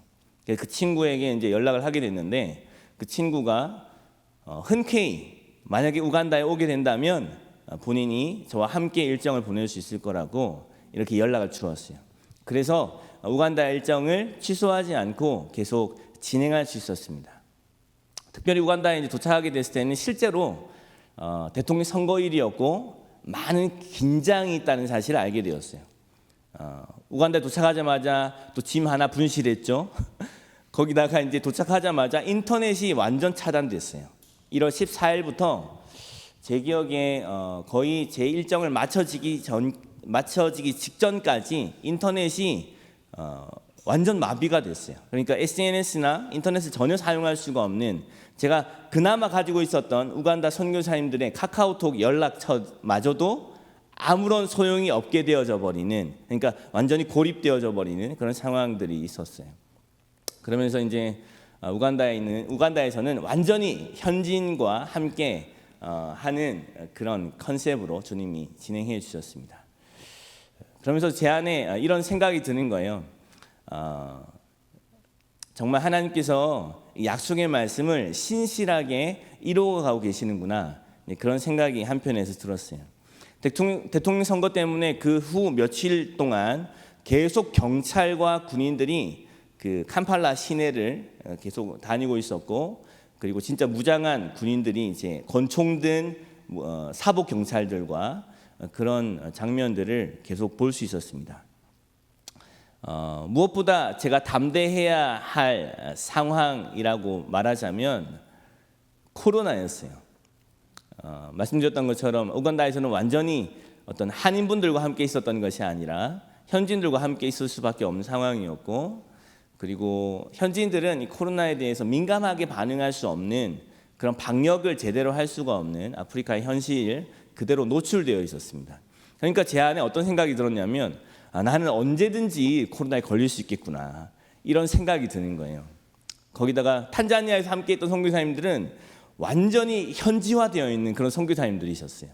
C: 그 친구에게 이제 연락을 하게 됐는데 그 친구가 흔쾌히 만약에 우간다에 오게 된다면 본인이 저와 함께 일정을 보낼 수 있을 거라고 이렇게 연락을 주었어요. 그래서 우간다 일정을 취소하지 않고 계속 진행할 수 있었습니다. 특별히 우간다에 이제 도착하게 됐을 때는 실제로 대통령 선거일이었고 많은 긴장이 있다는 사실을 알게 되었어요. 우간다에 도착하자마자 또 짐 하나 분실했죠. 거기다가 이제 도착하자마자 인터넷이 완전 차단됐어요. 1월 14일부터 제 기억에 거의 제 일정을 마쳐지기 직전까지 인터넷이 완전 마비가 됐어요. 그러니까 SNS나 인터넷을 전혀 사용할 수가 없는, 제가 그나마 가지고 있었던 우간다 선교사님들의 카카오톡 연락처마저도 아무런 소용이 없게 되어져 버리는, 그러니까 완전히 고립되어져 버리는 그런 상황들이 있었어요. 그러면서 이제 우간다에서는 완전히 현지인과 함께 하는 그런 컨셉으로 주님이 진행해 주셨습니다. 그러면서 제 안에 이런 생각이 드는 거예요. 정말 하나님께서 약속의 말씀을 신실하게 이루어가고 계시는구나, 그런 생각이 한편에서 들었어요. 대통령 선거 때문에 그 후 며칠 동안 계속 경찰과 군인들이 그 캄팔라 시내를 계속 다니고 있었고, 그리고 진짜 무장한 군인들이 이제 권총 든 사복 경찰들과 그런 장면들을 계속 볼 수 있었습니다. 무엇보다 제가 담대해야 할 상황이라고 말하자면 코로나였어요. 말씀드렸던 것처럼 우간다에서는 완전히 어떤 한인분들과 함께 있었던 것이 아니라 현지인들과 함께 있을 수밖에 없는 상황이었고, 그리고 현지인들은 이 코로나에 대해서 민감하게 반응할 수 없는, 그런 방역을 제대로 할 수가 없는 아프리카의 현실 그대로 노출되어 있었습니다. 그러니까 제 안에 어떤 생각이 들었냐면, 나는 언제든지 코로나에 걸릴 수 있겠구나, 이런 생각이 드는 거예요. 거기다가 탄자니아에서 함께 했던 선교사님들은 완전히 현지화되어 있는 그런 선교사님들이셨어요.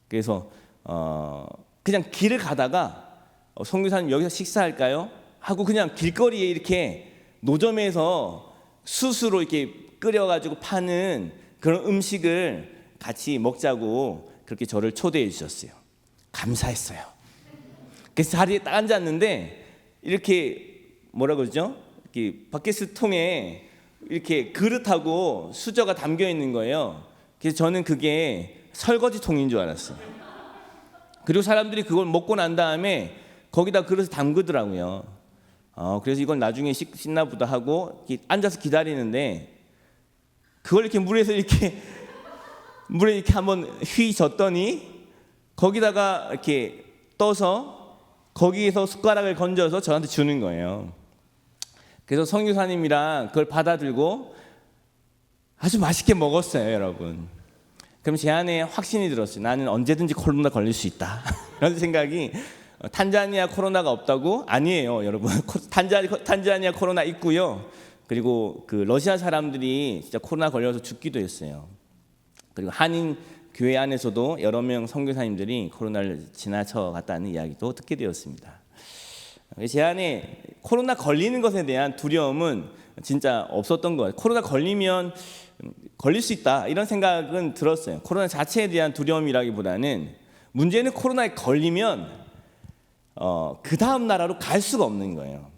C: 그래서 그냥 길을 가다가 선교사님 여기서 식사할까요? 하고 그냥 길거리에 이렇게 노점에서 숯으로 이렇게 끓여가지고 파는 그런 음식을 같이 먹자고 그렇게 저를 초대해 주셨어요. 감사했어요. 그래서 자리에 딱 앉았는데 이렇게 뭐라 그러죠? 이렇게 바게트통에 이렇게 그릇하고 수저가 담겨 있는 거예요. 그래서 저는 그게 설거지통인 줄 알았어요. 그리고 사람들이 그걸 먹고 난 다음에 거기다 그릇을 담그더라고요. 그래서 이건 나중에 씻나 보다 하고 이렇게 앉아서 기다리는데, 그걸 이렇게 물에 이렇게 한번 휘 젓더니 거기다가 이렇게 떠서 거기에서 숟가락을 건져서 저한테 주는 거예요. 그래서 선교사님이랑 그걸 받아들고 아주 맛있게 먹었어요, 여러분. 그럼 제 안에 확신이 들었어요. 나는 언제든지 코로나 걸릴 수 있다. 이런 생각이. 탄자니아 코로나가 없다고? 아니에요, 여러분. 탄자니아 코로나 있고요. 그리고 그 러시아 사람들이 진짜 코로나 걸려서 죽기도 했어요. 그리고 한인 교회 안에서도 여러 명 선교사님들이 코로나를 지나쳐 갔다는 이야기도 듣게 되었습니다. 제 안에 코로나 걸리는 것에 대한 두려움은 진짜 없었던 거예요. 코로나 걸리면 걸릴 수 있다, 이런 생각은 들었어요. 코로나 자체에 대한 두려움이라기보다는, 문제는 코로나에 걸리면 그 다음 나라로 갈 수가 없는 거예요.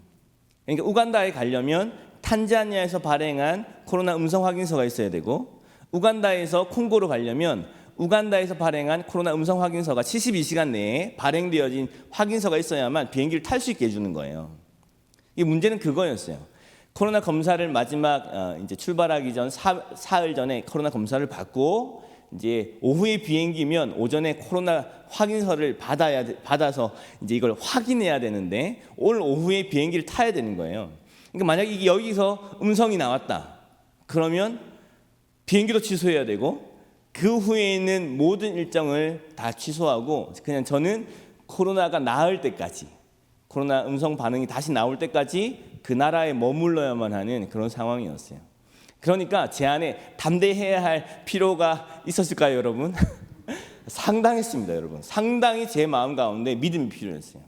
C: 그러니까 우간다에 가려면 탄자니아에서 발행한 코로나 음성 확인서가 있어야 되고, 우간다에서 콩고로 가려면 우간다에서 발행한 코로나 음성 확인서가 72시간 내에 발행되어진 확인서가 있어야만 비행기를 탈 수 있게 해주는 거예요. 이 문제는 그거였어요. 코로나 검사를 마지막 이제 출발하기 전 사흘 전에 코로나 검사를 받고, 이제 오후에 비행기면 오전에 코로나 확인서를 받아서 이제 이걸 확인해야 되는데, 오늘 오후에 비행기를 타야 되는 거예요. 그러니까 만약에 여기서 음성이 나왔다, 그러면 비행기도 취소해야 되고, 그 후에 있는 모든 일정을 다 취소하고, 그냥 저는 코로나가 나을 때까지, 코로나 음성 반응이 다시 나올 때까지 그 나라에 머물러야만 하는 그런 상황이었어요. 그러니까 제 안에 담대해야 할 필요가 있었을까요, 여러분? 상당했습니다, 여러분. 상당히 제 마음 가운데 믿음이 필요했어요.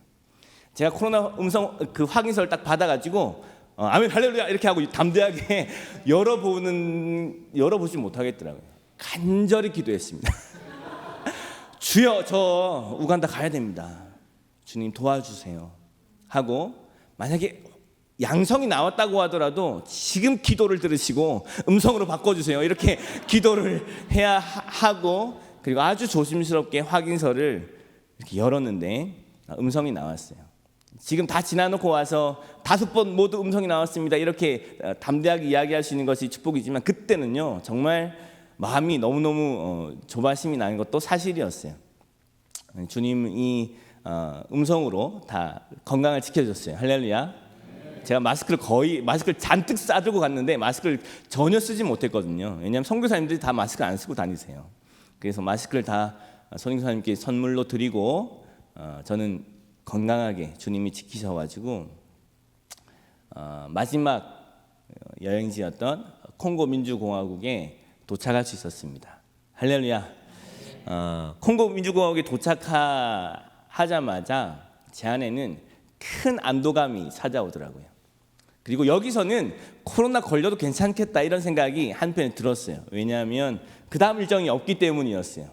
C: 제가 코로나 음성 그 확인서를 딱 받아가지고 아멘 할렐루야 이렇게 하고 담대하게 열어보지 못하겠더라고요. 간절히 기도했습니다. 주여, 저 우간다 가야 됩니다. 주님 도와주세요 하고, 만약에 양성이 나왔다고 하더라도 지금 기도를 들으시고 음성으로 바꿔주세요, 이렇게 기도를 해야 하고, 그리고 아주 조심스럽게 확인서를 이렇게 열었는데 음성이 나왔어요. 지금 다 지나놓고 와서 5번 모두 음성이 나왔습니다. 이렇게 담대하게 이야기할 수 있는 것이 축복이지만 그때는요 정말 마음이 너무너무 조바심이 나는 것도 사실이었어요. 주님이 음성으로 다 건강을 지켜줬어요. 할렐루야. 제가 마스크를 잔뜩 싸들고 갔는데 마스크를 전혀 쓰지 못했거든요. 왜냐하면 선교사님들이 다 마스크를 안 쓰고 다니세요. 그래서 마스크를 다 선교사님께 선물로 드리고 저는 건강하게 주님이 지키셔가지고 마지막 여행지였던 콩고 민주공화국에 도착할 수 있었습니다. 할렐루야. 콩고 민주공화국에 도착하자마자 제 안에는 큰 안도감이 찾아오더라고요. 그리고 여기서는 코로나 걸려도 괜찮겠다 이런 생각이 한편에 들었어요. 왜냐하면 그 다음 일정이 없기 때문이었어요.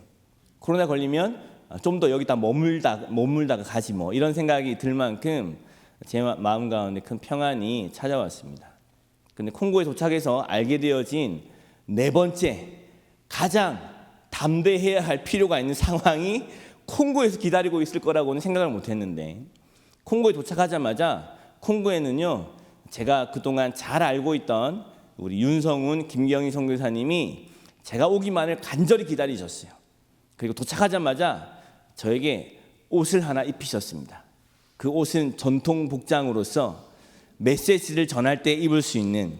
C: 코로나 걸리면 좀 더 여기다 머물다가 가지 뭐 이런 생각이 들 만큼 제 마음 가운데 큰 평안이 찾아왔습니다. 근데 콩고에 도착해서 알게 되어진 네 번째 가장 담대해야 할 필요가 있는 상황이 콩고에서 기다리고 있을 거라고는 생각을 못했는데 콩고에 도착하자마자 콩고에는요 제가 그동안 잘 알고 있던 우리 윤성훈, 김경희 선교사님이 제가 오기만을 간절히 기다리셨어요. 그리고 도착하자마자 저에게 옷을 하나 입히셨습니다. 그 옷은 전통 복장으로서 메시지를 전할 때 입을 수 있는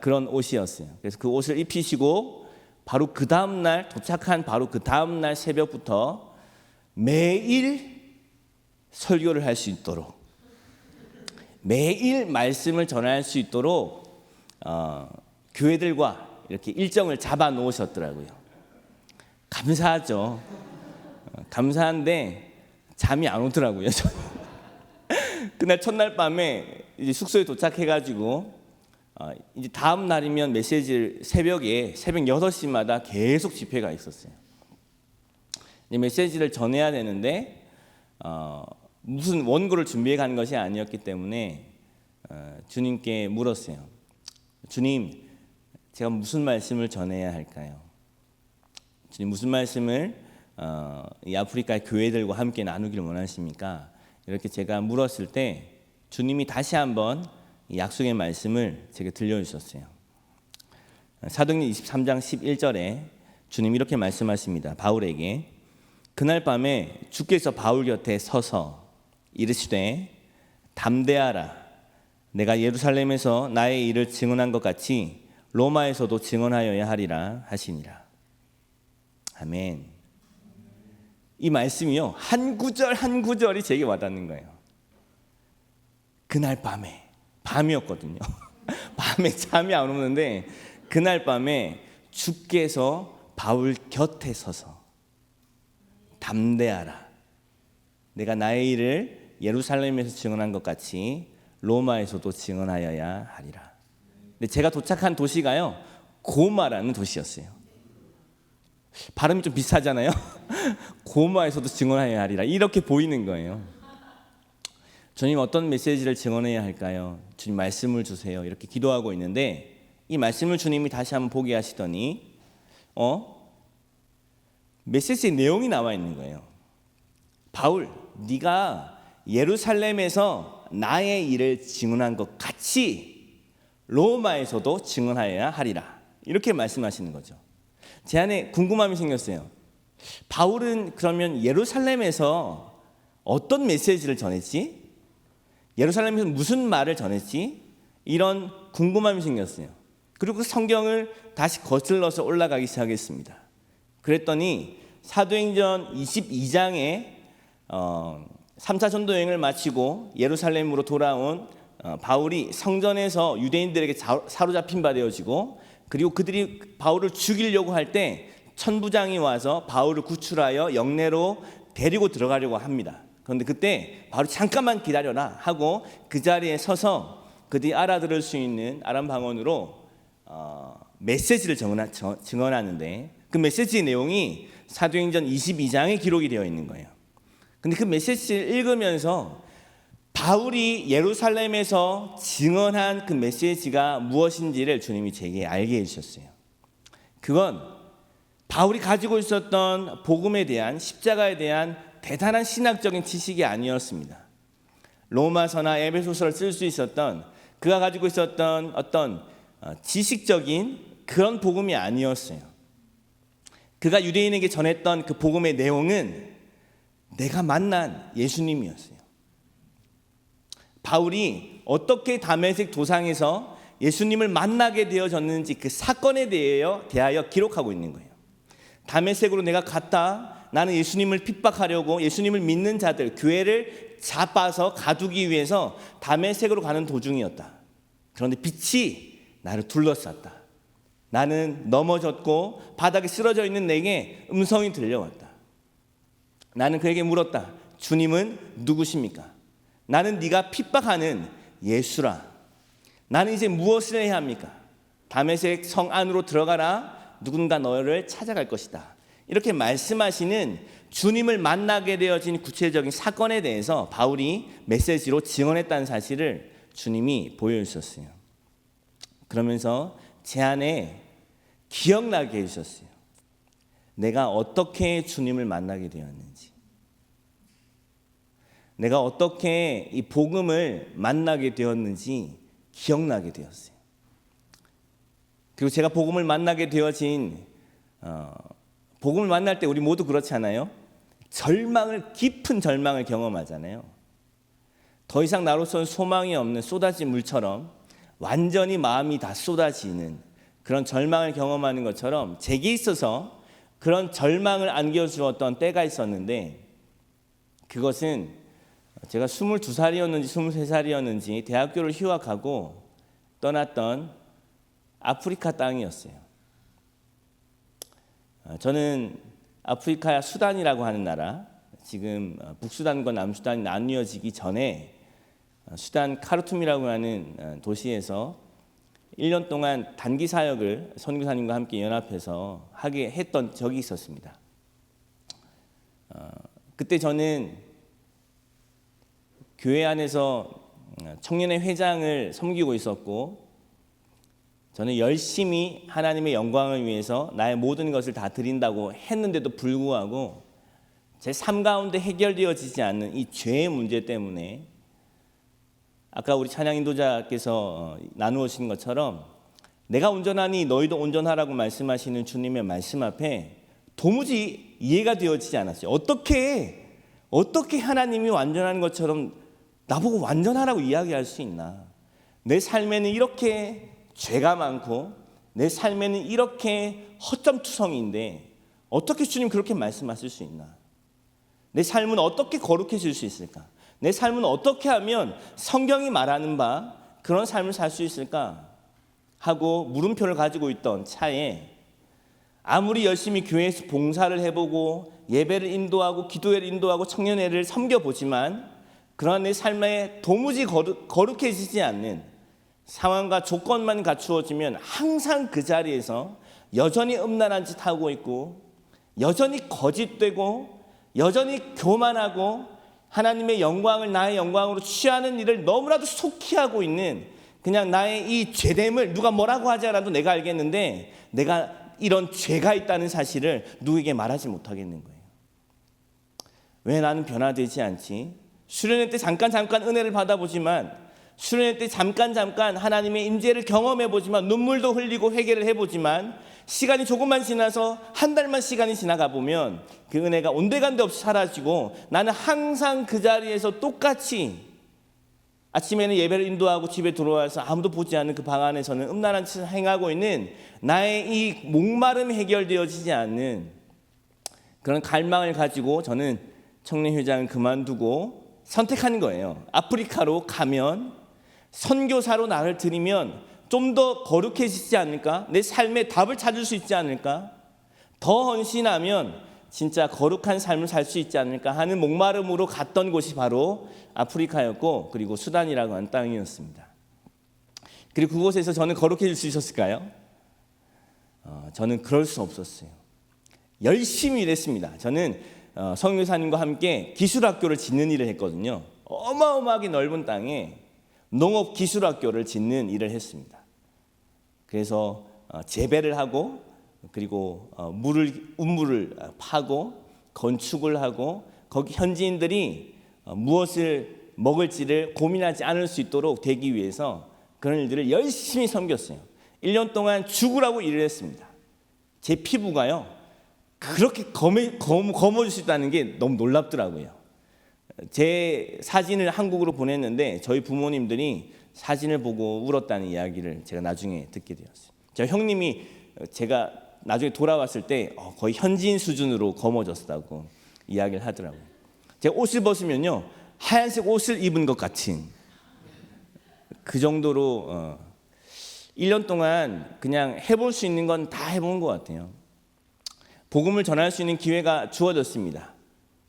C: 그런 옷이었어요. 그래서 그 옷을 입히시고 바로 그 다음 날 도착한 바로 그 다음 날 새벽부터 매일 설교를 할 수 있도록 매일 말씀을 전할 수 있도록 교회들과 이렇게 일정을 잡아 놓으셨더라고요. 감사하죠. 감사한데 잠이 안 오더라고요. 그날 첫날 밤에 이제 숙소에 도착해가지고 이제 다음 날이면 메시지를 새벽 6시마다 계속 집회가 있었어요. 이제 메시지를 전해야 되는데 무슨 원고를 준비해 가는 것이 아니었기 때문에 주님께 물었어요. 주님, 제가 무슨 말씀을 전해야 할까요? 주님, 무슨 말씀을 이 아프리카의 교회들과 함께 나누기를 원하십니까? 이렇게 제가 물었을 때 주님이 다시 한번 약속의 말씀을 제게 들려주셨어요. 사도행전 23장 11절에 주님이 이렇게 말씀하십니다. 바울에게 그날 밤에 주께서 바울 곁에 서서 이르시되 담대하라. 내가 예루살렘에서 나의 일을 증언한 것 같이 로마에서도 증언하여야 하리라 하시니라. 아멘. 이 말씀이요 한 구절 한 구절이 제게 와닿는 거예요. 그날 밤이었거든요. 밤에 잠이 안 오는데 그날 밤에 주께서 바울 곁에 서서 담대하라. 내가 나의 일을 예루살렘에서 증언한 것 같이 로마에서도 증언하여야 하리라. 근데 제가 도착한 도시가요 고마라는 도시였어요. 발음이 좀 비슷하잖아요. 고마에서도 증언해야 하리라 이렇게 보이는 거예요. 주님 어떤 메시지를 증언해야 할까요? 주님 말씀을 주세요. 이렇게 기도하고 있는데 이 말씀을 주님이 다시 한번 보게 하시더니 메시지의 내용이 나와 있는 거예요. 바울, 네가 예루살렘에서 나의 일을 증언한 것 같이 로마에서도 증언하여야 하리라. 이렇게 말씀하시는 거죠. 제 안에 궁금함이 생겼어요. 바울은 그러면 예루살렘에서 어떤 메시지를 전했지? 예루살렘에서 무슨 말을 전했지? 이런 궁금함이 생겼어요. 그리고 그 성경을 다시 거슬러서 올라가기 시작했습니다. 그랬더니 사도행전 22장에 3차 전도 여행을 마치고 예루살렘으로 돌아온 바울이 성전에서 유대인들에게 사로잡힌 바 되어지고 그리고 그들이 바울을 죽이려고 할 때 천부장이 와서 바울을 구출하여 영내로 데리고 들어가려고 합니다. 그런데 그때 바울이 잠깐만 기다려라 하고 그 자리에 서서 그들이 알아들을 수 있는 아람 방언으로 메시지를 증언하는데 그 메시지의 내용이 사도행전 22장에 기록이 되어 있는 거예요. 근데 그 메시지를 읽으면서 바울이 예루살렘에서 증언한 그 메시지가 무엇인지를 주님이 제게 알게 해주셨어요. 그건 바울이 가지고 있었던 복음에 대한 십자가에 대한 대단한 신학적인 지식이 아니었습니다. 로마서나 에베소서를 쓸 수 있었던, 그가 가지고 있었던 어떤 지식적인 그런 복음이 아니었어요. 그가 유대인에게 전했던 그 복음의 내용은 내가 만난 예수님이었어요. 바울이 어떻게 다메섹 도상에서 예수님을 만나게 되어졌는지 그 사건에 대하여 기록하고 있는 거예요. 다메섹으로 내가 갔다. 나는 예수님을 핍박하려고 예수님을 믿는 자들, 교회를 잡아서 가두기 위해서 다메섹으로 가는 도중이었다. 그런데 빛이 나를 둘러쌌다. 나는 넘어졌고 바닥에 쓰러져 있는 내게 음성이 들려왔다. 나는 그에게 물었다. 주님은 누구십니까? 나는 네가 핍박하는 예수라. 나는 이제 무엇을 해야 합니까? 다메섹 성 안으로 들어가라. 누군가 너를 찾아갈 것이다. 이렇게 말씀하시는 주님을 만나게 되어진 구체적인 사건에 대해서 바울이 메시지로 증언했다는 사실을 주님이 보여주셨어요. 그러면서 제 안에 기억나게 해주셨어요. 내가 어떻게 주님을 만나게 되었는지, 내가 어떻게 이 복음을 만나게 되었는지 기억나게 되었어요. 그리고 제가 복음을 만나게 되어진 복음을 만날 때 우리 모두 그렇지 않아요? 깊은 절망을 경험하잖아요. 더 이상 나로서는 소망이 없는 쏟아진 물처럼 완전히 마음이 다 쏟아지는 그런 절망을 경험하는 것처럼 제게 있어서 그런 절망을 안겨주었던 때가 있었는데, 그것은 제가 22살이었는지 23살이었는지 대학교를 휴학하고 떠났던 아프리카 땅이었어요. 저는 아프리카 수단이라고 하는 나라, 지금 북수단과 남수단이 나뉘어지기 전에 수단 카르툼이라고 하는 도시에서 1년 동안 단기 사역을 선교사님과 함께 연합해서 하게 했던 적이 있었습니다. 그때 저는 교회 안에서 청년의 회장을 섬기고 있었고, 저는 열심히 하나님의 영광을 위해서 나의 모든 것을 다 드린다고 했는데도 불구하고 제 삶 가운데 해결되어지지 않는 이 죄의 문제 때문에, 아까 우리 찬양 인도자께서 나누신 것처럼 내가 온전하니 너희도 온전하라고 말씀하시는 주님의 말씀 앞에 도무지 이해가 되어지지 않았어요. 어떻게 하나님이 완전한 것처럼 나보고 완전하라고 이야기할 수 있나? 내 삶에는 이렇게 죄가 많고 내 삶에는 이렇게 허점투성이인데 어떻게 주님 그렇게 말씀하실 수 있나? 내 삶은 어떻게 거룩해질 수 있을까? 내 삶은 어떻게 하면 성경이 말하는 바 그런 삶을 살 수 있을까? 하고 물음표를 가지고 있던 차에 아무리 열심히 교회에서 봉사를 해보고 예배를 인도하고 기도회를 인도하고 청년회를 섬겨보지만 그러나 내 삶에 도무지 거룩해지지 않는 상황과 조건만 갖추어지면 항상 그 자리에서 여전히 음란한 짓 하고 있고 여전히 거짓되고 여전히 교만하고 하나님의 영광을 나의 영광으로 취하는 일을 너무나도 속히 하고 있는, 그냥 나의 이 죄됨을 누가 뭐라고 하지 않아도 내가 알겠는데 내가 이런 죄가 있다는 사실을 누구에게 말하지 못하겠는 거예요. 왜 나는 변화되지 않지? 수련회 때 잠깐 은혜를 받아보지만, 수련회 때 잠깐 하나님의 임재를 경험해보지만, 눈물도 흘리고 회개를 해보지만 시간이 조금만 지나서 한 달만 시간이 지나가 보면 그 은혜가 온데간데 없이 사라지고 나는 항상 그 자리에서 똑같이 아침에는 예배를 인도하고 집에 들어와서 아무도 보지 않는 그 방 안에서는 음란한 짓을 행하고 있는 나의 이 목마름이 해결되어지지 않는 그런 갈망을 가지고 저는 청년회장을 그만두고 선택한 거예요. 아프리카로 가면 선교사로 나를 드리면 좀 더 거룩해지지 않을까? 내 삶의 답을 찾을 수 있지 않을까? 더 헌신하면 진짜 거룩한 삶을 살 수 있지 않을까 하는 목마름으로 갔던 곳이 바로 아프리카였고, 그리고 수단이라고 하는 땅이었습니다. 그리고 그곳에서 저는 거룩해질 수 있었을까요? 저는 그럴 수 없었어요. 열심히 일했습니다. 저는 선교사님과 함께 기술학교를 짓는 일을 했거든요. 어마어마하게 넓은 땅에 농업기술학교를 짓는 일을 했습니다. 그래서 재배를 하고, 그리고 우물을 파고 건축을 하고, 거기 현지인들이 무엇을 먹을지를 고민하지 않을 수 있도록 되기 위해서 그런 일들을 열심히 섬겼어요. 1년 동안 죽으라고 일을 했습니다. 제 피부가요 그렇게 검어질 수 있다는 게 너무 놀랍더라고요. 제 사진을 한국으로 보냈는데 저희 부모님들이 사진을 보고 울었다는 이야기를 제가 나중에 듣게 되었어요. 저 형님이 제가 나중에 돌아왔을 때 거의 현지인 수준으로 검어졌다고 이야기를 하더라고요. 제가 옷을 벗으면요 하얀색 옷을 입은 것 같은 그 정도로 1년 동안 그냥 해볼 수 있는 건 다 해본 것 같아요. 복음을 전할 수 있는 기회가 주어졌습니다.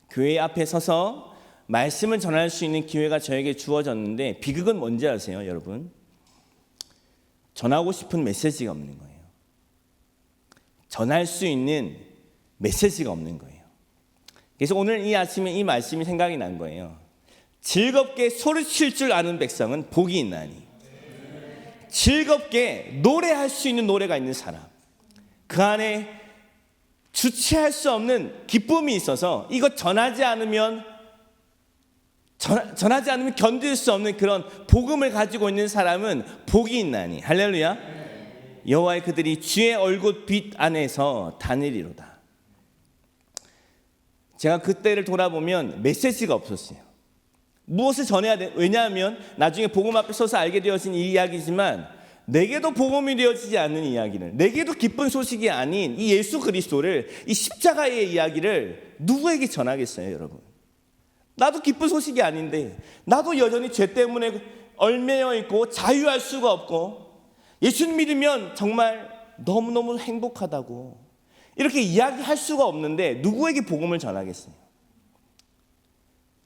C: 교회 앞에 서서 말씀을 전할 수 있는 기회가 저에게 주어졌는데 비극은 뭔지 아세요, 여러분? 전하고 싶은 메시지가 없는 거예요. 전할 수 있는 메시지가 없는 거예요. 그래서 오늘 이 아침에 이 말씀이 생각이 난 거예요. 즐겁게 소리칠 줄 아는 백성은 복이 있나니. 즐겁게 노래할 수 있는 노래가 있는 사람, 그 안에 주체할 수 없는 기쁨이 있어서 이것 전하지 않으면 견딜 수 없는 그런 복음을 가지고 있는 사람은 복이 있나니. 할렐루야. 여호와의 그들이 주의 얼굴 빛 안에서 다니리로다. 제가 그때를 돌아보면 메시지가 없었어요. 무엇을 전해야 돼? 왜냐하면 나중에 복음 앞에 서서 알게 되어진 이 이야기지만 내게도 복음이 되어지지 않는 이야기를, 내게도 기쁜 소식이 아닌 이 예수 그리스도를, 이 십자가의 이야기를 누구에게 전하겠어요, 여러분? 나도 기쁜 소식이 아닌데, 나도 여전히 죄 때문에 얽매여 있고 자유할 수가 없고, 예수님 믿으면 정말 너무너무 행복하다고 이렇게 이야기할 수가 없는데 누구에게 복음을 전하겠어요?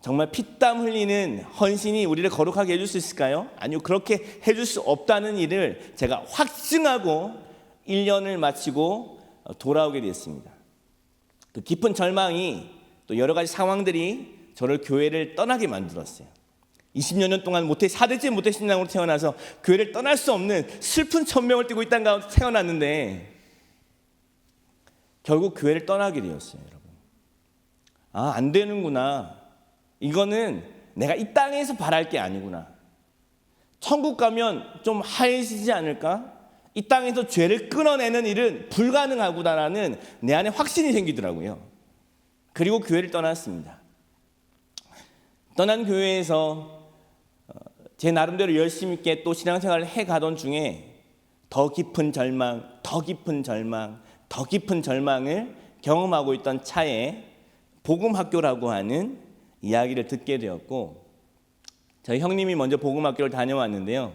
C: 정말 피땀 흘리는 헌신이 우리를 거룩하게 해줄 수 있을까요? 아니요, 그렇게 해줄 수 없다는 일을 제가 확증하고 1년을 마치고 돌아오게 됐습니다. 그 깊은 절망이 또 여러 가지 상황들이 저를 교회를 떠나게 만들었어요. 20여 년 동안 사대째 모태신앙으로 태어나서 교회를 떠날 수 없는 슬픈 천명을 띠고 이 땅 가운데 태어났는데 결국 교회를 떠나게 되었어요, 여러분. 안 되는구나. 이거는 내가 이 땅에서 바랄 게 아니구나. 천국 가면 좀 하얘지지 않을까? 이 땅에서 죄를 끊어내는 일은 불가능하구나라는 내 안에 확신이 생기더라고요. 그리고 교회를 떠났습니다. 떠난 교회에서 제 나름대로 열심히 있게 또 신앙생활을 해가던 중에 더 깊은 절망, 더 깊은 절망, 더 깊은 절망을 경험하고 있던 차에 복음학교라고 하는 이야기를 듣게 되었고, 저희 형님이 먼저 복음학교를 다녀왔는데요,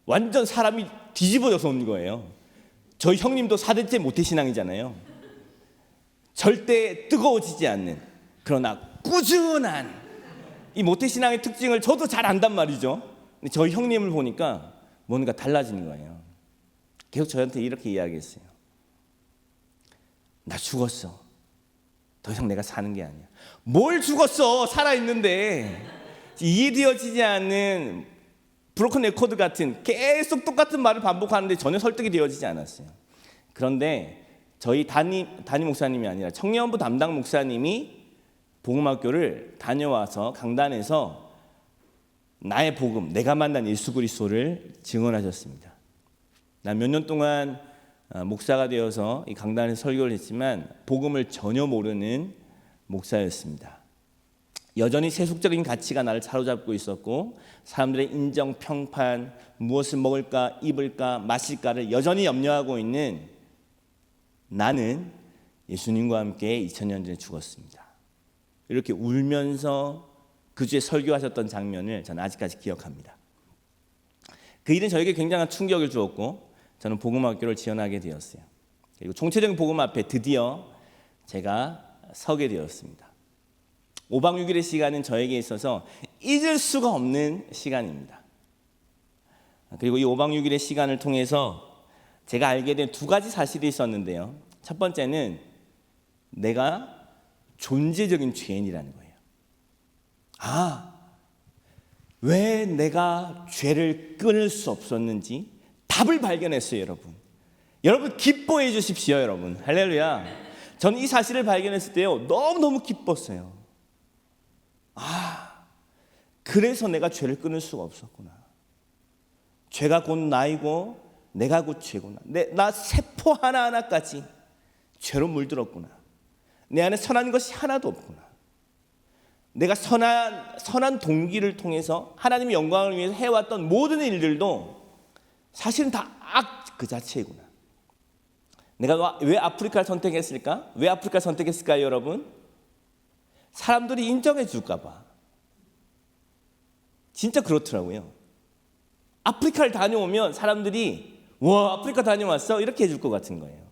C: 완전 사람이 뒤집어져서 온 거예요. 저희 형님도 4대째 모태신앙이잖아요. 절대 뜨거워지지 않는, 그러나 꾸준한 이 모태신앙의 특징을 저도 잘 안단 말이죠. 근데 저희 형님을 보니까 뭔가 달라지는 거예요. 계속 저한테 이렇게 이야기했어요. 나 죽었어. 더 이상 내가 사는 게 아니야. 뭘 죽었어? 살아있는데. 이해되어지지 않는 브로큰 레코드 같은 계속 똑같은 말을 반복하는데 전혀 설득이 되어지지 않았어요. 그런데 저희 담임 목사님이 아니라 청년부 담당 목사님이 복음학교를 다녀와서 강단에서 나의 복음, 내가 만난 예수 그리스도를 증언하셨습니다. 난 몇 년 동안 목사가 되어서 이 강단에서 설교를 했지만 복음을 전혀 모르는 목사였습니다. 여전히 세속적인 가치가 나를 사로잡고 있었고 사람들의 인정, 평판, 무엇을 먹을까, 입을까, 마실까를 여전히 염려하고 있는 나는 예수님과 함께 2000년 전에 죽었습니다. 이렇게 울면서 그 주에 설교하셨던 장면을 저는 아직까지 기억합니다. 그 일은 저에게 굉장한 충격을 주었고 저는 복음학교를 지원하게 되었어요. 그리고 총체적인 복음 앞에 드디어 제가 서게 되었습니다. 5박 6일의 시간은 저에게 있어서 잊을 수가 없는 시간입니다. 그리고 이 5박 6일의 시간을 통해서 제가 알게 된 두 가지 사실이 있었는데요. 첫 번째는 내가 존재적인 죄인이라는 거예요. 왜 내가 죄를 끊을 수 없었는지 답을 발견했어요, 여러분. 여러분 기뻐해 주십시오, 여러분. 할렐루야. 저는 이 사실을 발견했을 때요, 너무너무 기뻤어요. 그래서 내가 죄를 끊을 수가 없었구나. 죄가 곧 나이고 내가 곧 죄구나. 나 세포 하나하나까지 죄로 물들었구나. 내 안에 선한 것이 하나도 없구나. 내가 선한 동기를 통해서 하나님의 영광을 위해서 해왔던 모든 일들도 사실은 다 악 그 자체이구나. 내가 왜 아프리카를 선택했을까? 왜 아프리카를 선택했을까요, 여러분? 사람들이 인정해 줄까 봐. 진짜 그렇더라고요. 아프리카를 다녀오면 사람들이 와, 아프리카 다녀왔어? 이렇게 해줄 것 같은 거예요.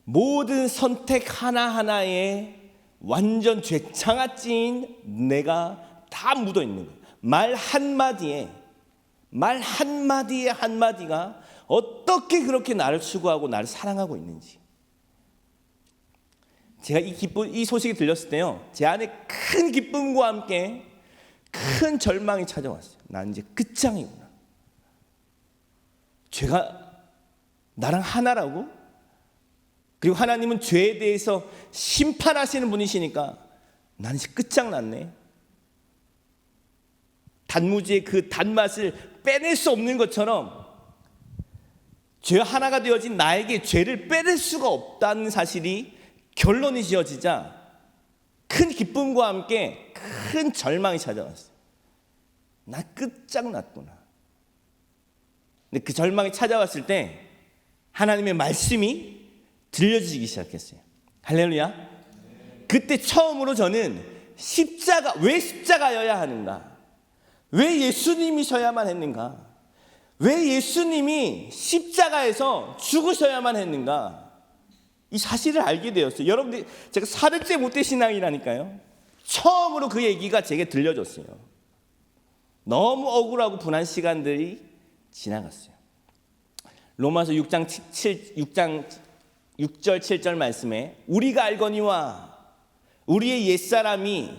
C: 모든 선택 하나하나에 완전 죄창아찌인 내가 다 묻어 있는 거예요. 말 한마디에 한마디가 어떻게 그렇게 나를 추구하고 나를 사랑하고 있는지. 제가 이 소식이 들렸을 때요, 제 안에 큰 기쁨과 함께 큰 절망이 찾아왔어요. 난 이제 끝장이구나. 죄가 나랑 하나라고? 그리고 하나님은 죄에 대해서 심판하시는 분이시니까 나는 이제 끝장났네. 단무지의 그 단맛을 빼낼 수 없는 것처럼 죄 하나가 되어진 나에게 죄를 빼낼 수가 없다는 사실이 결론이 지어지자 큰 기쁨과 함께 큰 절망이 찾아왔어요. 나 끝장났구나. 근데 그 절망이 찾아왔을 때 하나님의 말씀이 들려지기 시작했어요. 할렐루야. 그때 처음으로 저는 왜 십자가여야 하는가? 왜 예수님이셔야만 했는가? 왜 예수님이 십자가에서 죽으셔야만 했는가? 이 사실을 알게 되었어요. 여러분들, 제가 400째 못된 신앙이라니까요. 처음으로 그 얘기가 제게 들려졌어요. 너무 억울하고 분한 시간들이 지나갔어요. 로마서 6장 6절 7절 말씀에 우리가 알거니와 우리의 옛사람이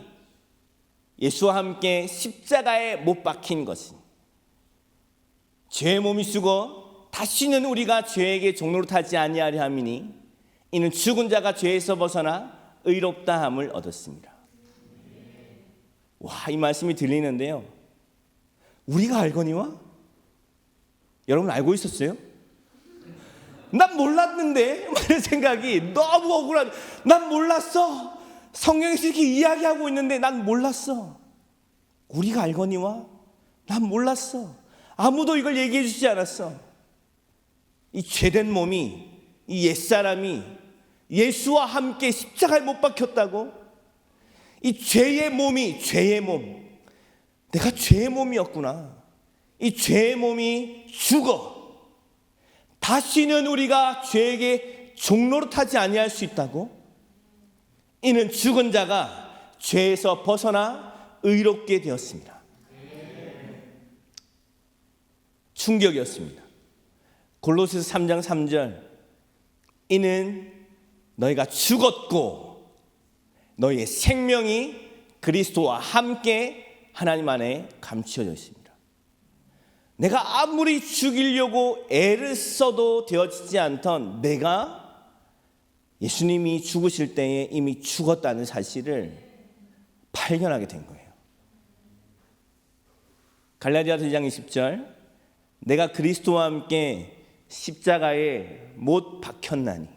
C: 예수와 함께 십자가에 못 박힌 것은 죄의 몸이 죽어 다시는 우리가 죄에게 종로로 타지 아니하려 함이니 이는 죽은 자가 죄에서 벗어나 의롭다 함을 얻었습니다. 와, 이 말씀이 들리는데요, 우리가 알거니와? 여러분 알고 있었어요? 난 몰랐는데 이런 생각이 너무 억울한. 난 몰랐어. 성경에서 이렇게 이야기하고 있는데 난 몰랐어. 우리가 알거니와? 난 몰랐어. 아무도 이걸 얘기해 주지 않았어. 이 죄된 몸이, 이 옛사람이 예수와 함께 십자가에 못 박혔다고? 이 죄의 몸, 내가 죄의 몸이었구나. 이 죄의 몸이 죽어 다시는 우리가 죄에게 종로로 타지 아니할 수 있다고? 이는 죽은 자가 죄에서 벗어나 의롭게 되었습니다. 충격이었습니다. 골로새서 3장 3절, 이는 너희가 죽었고 너희의 생명이 그리스도와 함께 하나님 안에 감추어져 있습니다. 내가 아무리 죽이려고 애를 써도 되어지지 않던 내가 예수님이 죽으실 때에 이미 죽었다는 사실을 발견하게 된 거예요. 갈라디아서 2장 20절, 내가 그리스도와 함께 십자가에 못 박혔나니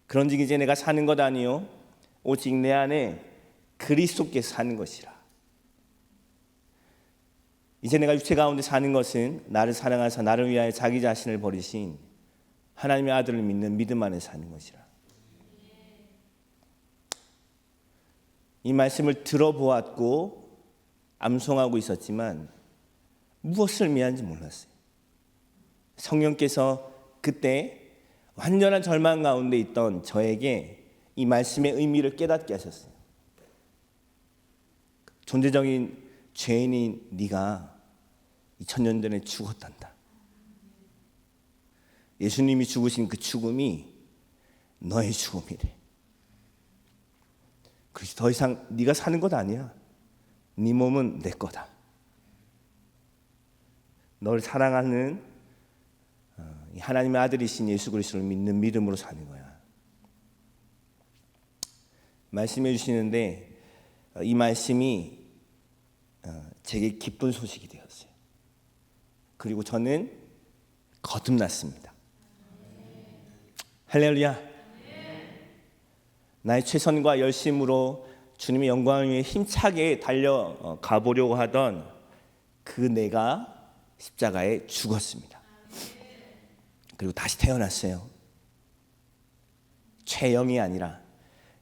C: 그런즉 이제 내가 사는 것 아니요 오직 내 안에 그리스도께서 사는 것이라. 이제 내가 육체 가운데 사는 것은 나를 사랑하사 나를 위하여 자기 자신을 버리신 하나님의 아들을 믿는 믿음 안에 사는 것이라. 이 말씀을 들어보았고 암송하고 있었지만 무엇을 의미하는지 몰랐어요. 성령께서 그때 완전한 절망 가운데 있던 저에게 이 말씀의 의미를 깨닫게 하셨어요. 존재적인 죄인인 네가 2000년 전에 죽었단다. 예수님이 죽으신 그 죽음이 너의 죽음이래. 그래서 더 이상 네가 사는 것 아니야. 네 몸은 내 거다. 너를 사랑하는 하나님의 아들이신 예수 그리스도를 믿는 믿음으로 사는 거야. 말씀해 주시는데 이 말씀이 제게 기쁜 소식이 되었어요. 그리고 저는 거듭났습니다. 할렐루야. 나의 최선과 열심으로 주님의 영광을 위해 힘차게 달려가 보려고 하던 그 내가 십자가에 죽었습니다. 그리고 다시 태어났어요. 죄영이 아니라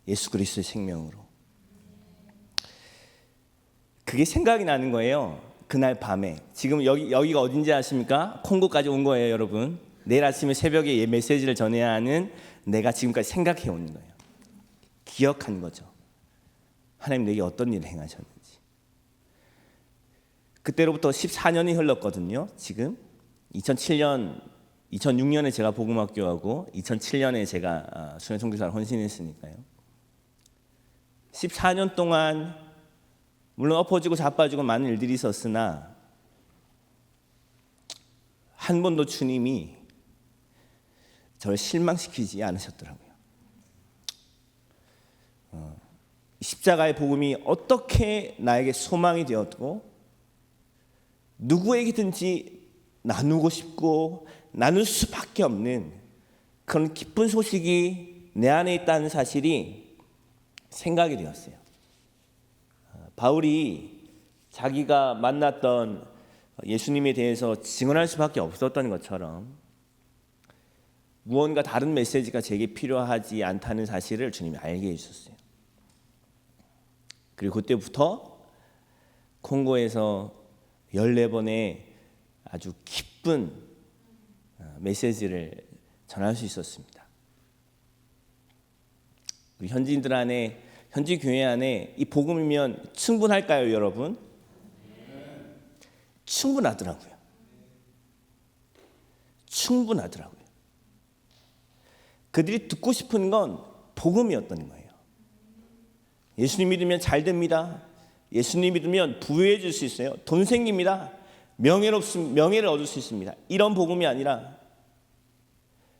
C: 예수 그리스도의 생명으로. 그게 생각이 나는 거예요. 그날 밤에. 지금 여기가 어딘지 아십니까? 콩고까지 온 거예요, 여러분. 내일 아침에 새벽에 이 메시지를 전해야 하는 내가 지금까지 생각해 온 거예요. 기억한 거죠. 하나님 내게 어떤 일을 행하셨는지. 그때로부터 14년이 흘렀거든요. 지금 2006년에 제가 복음학교하고 2007년에 제가 수련 선교사를 헌신했으니까요. 14년 동안 물론 엎어지고 자빠지고 많은 일들이 있었으나 한 번도 주님이 저를 실망시키지 않으셨더라고요. 십자가의 복음이 어떻게 나에게 소망이 되었고 누구에게든지 나누고 싶고 나눌 수밖에 없는 그런 기쁜 소식이 내 안에 있다는 사실이 생각이 되었어요. 바울이 자기가 만났던 예수님에 대해서 증언할 수밖에 없었던 것처럼 무언가 다른 메시지가 제게 필요하지 않다는 사실을 주님이 알게 해주셨어요. 그리고 그때부터 콩고에서 14번의 아주 기쁜 메시지를 전할 수 있었습니다. 우리 현지인들 안에, 현지 교회 안에 이 복음이면 충분할까요, 여러분? 충분하더라고요. 충분하더라고요. 그들이 듣고 싶은 건 복음이었던 거예요. 예수님 믿으면 잘 됩니다. 예수님 믿으면 부유해질 수 있어요. 돈 생깁니다. 명예를 얻을 수 있습니다. 이런 복음이 아니라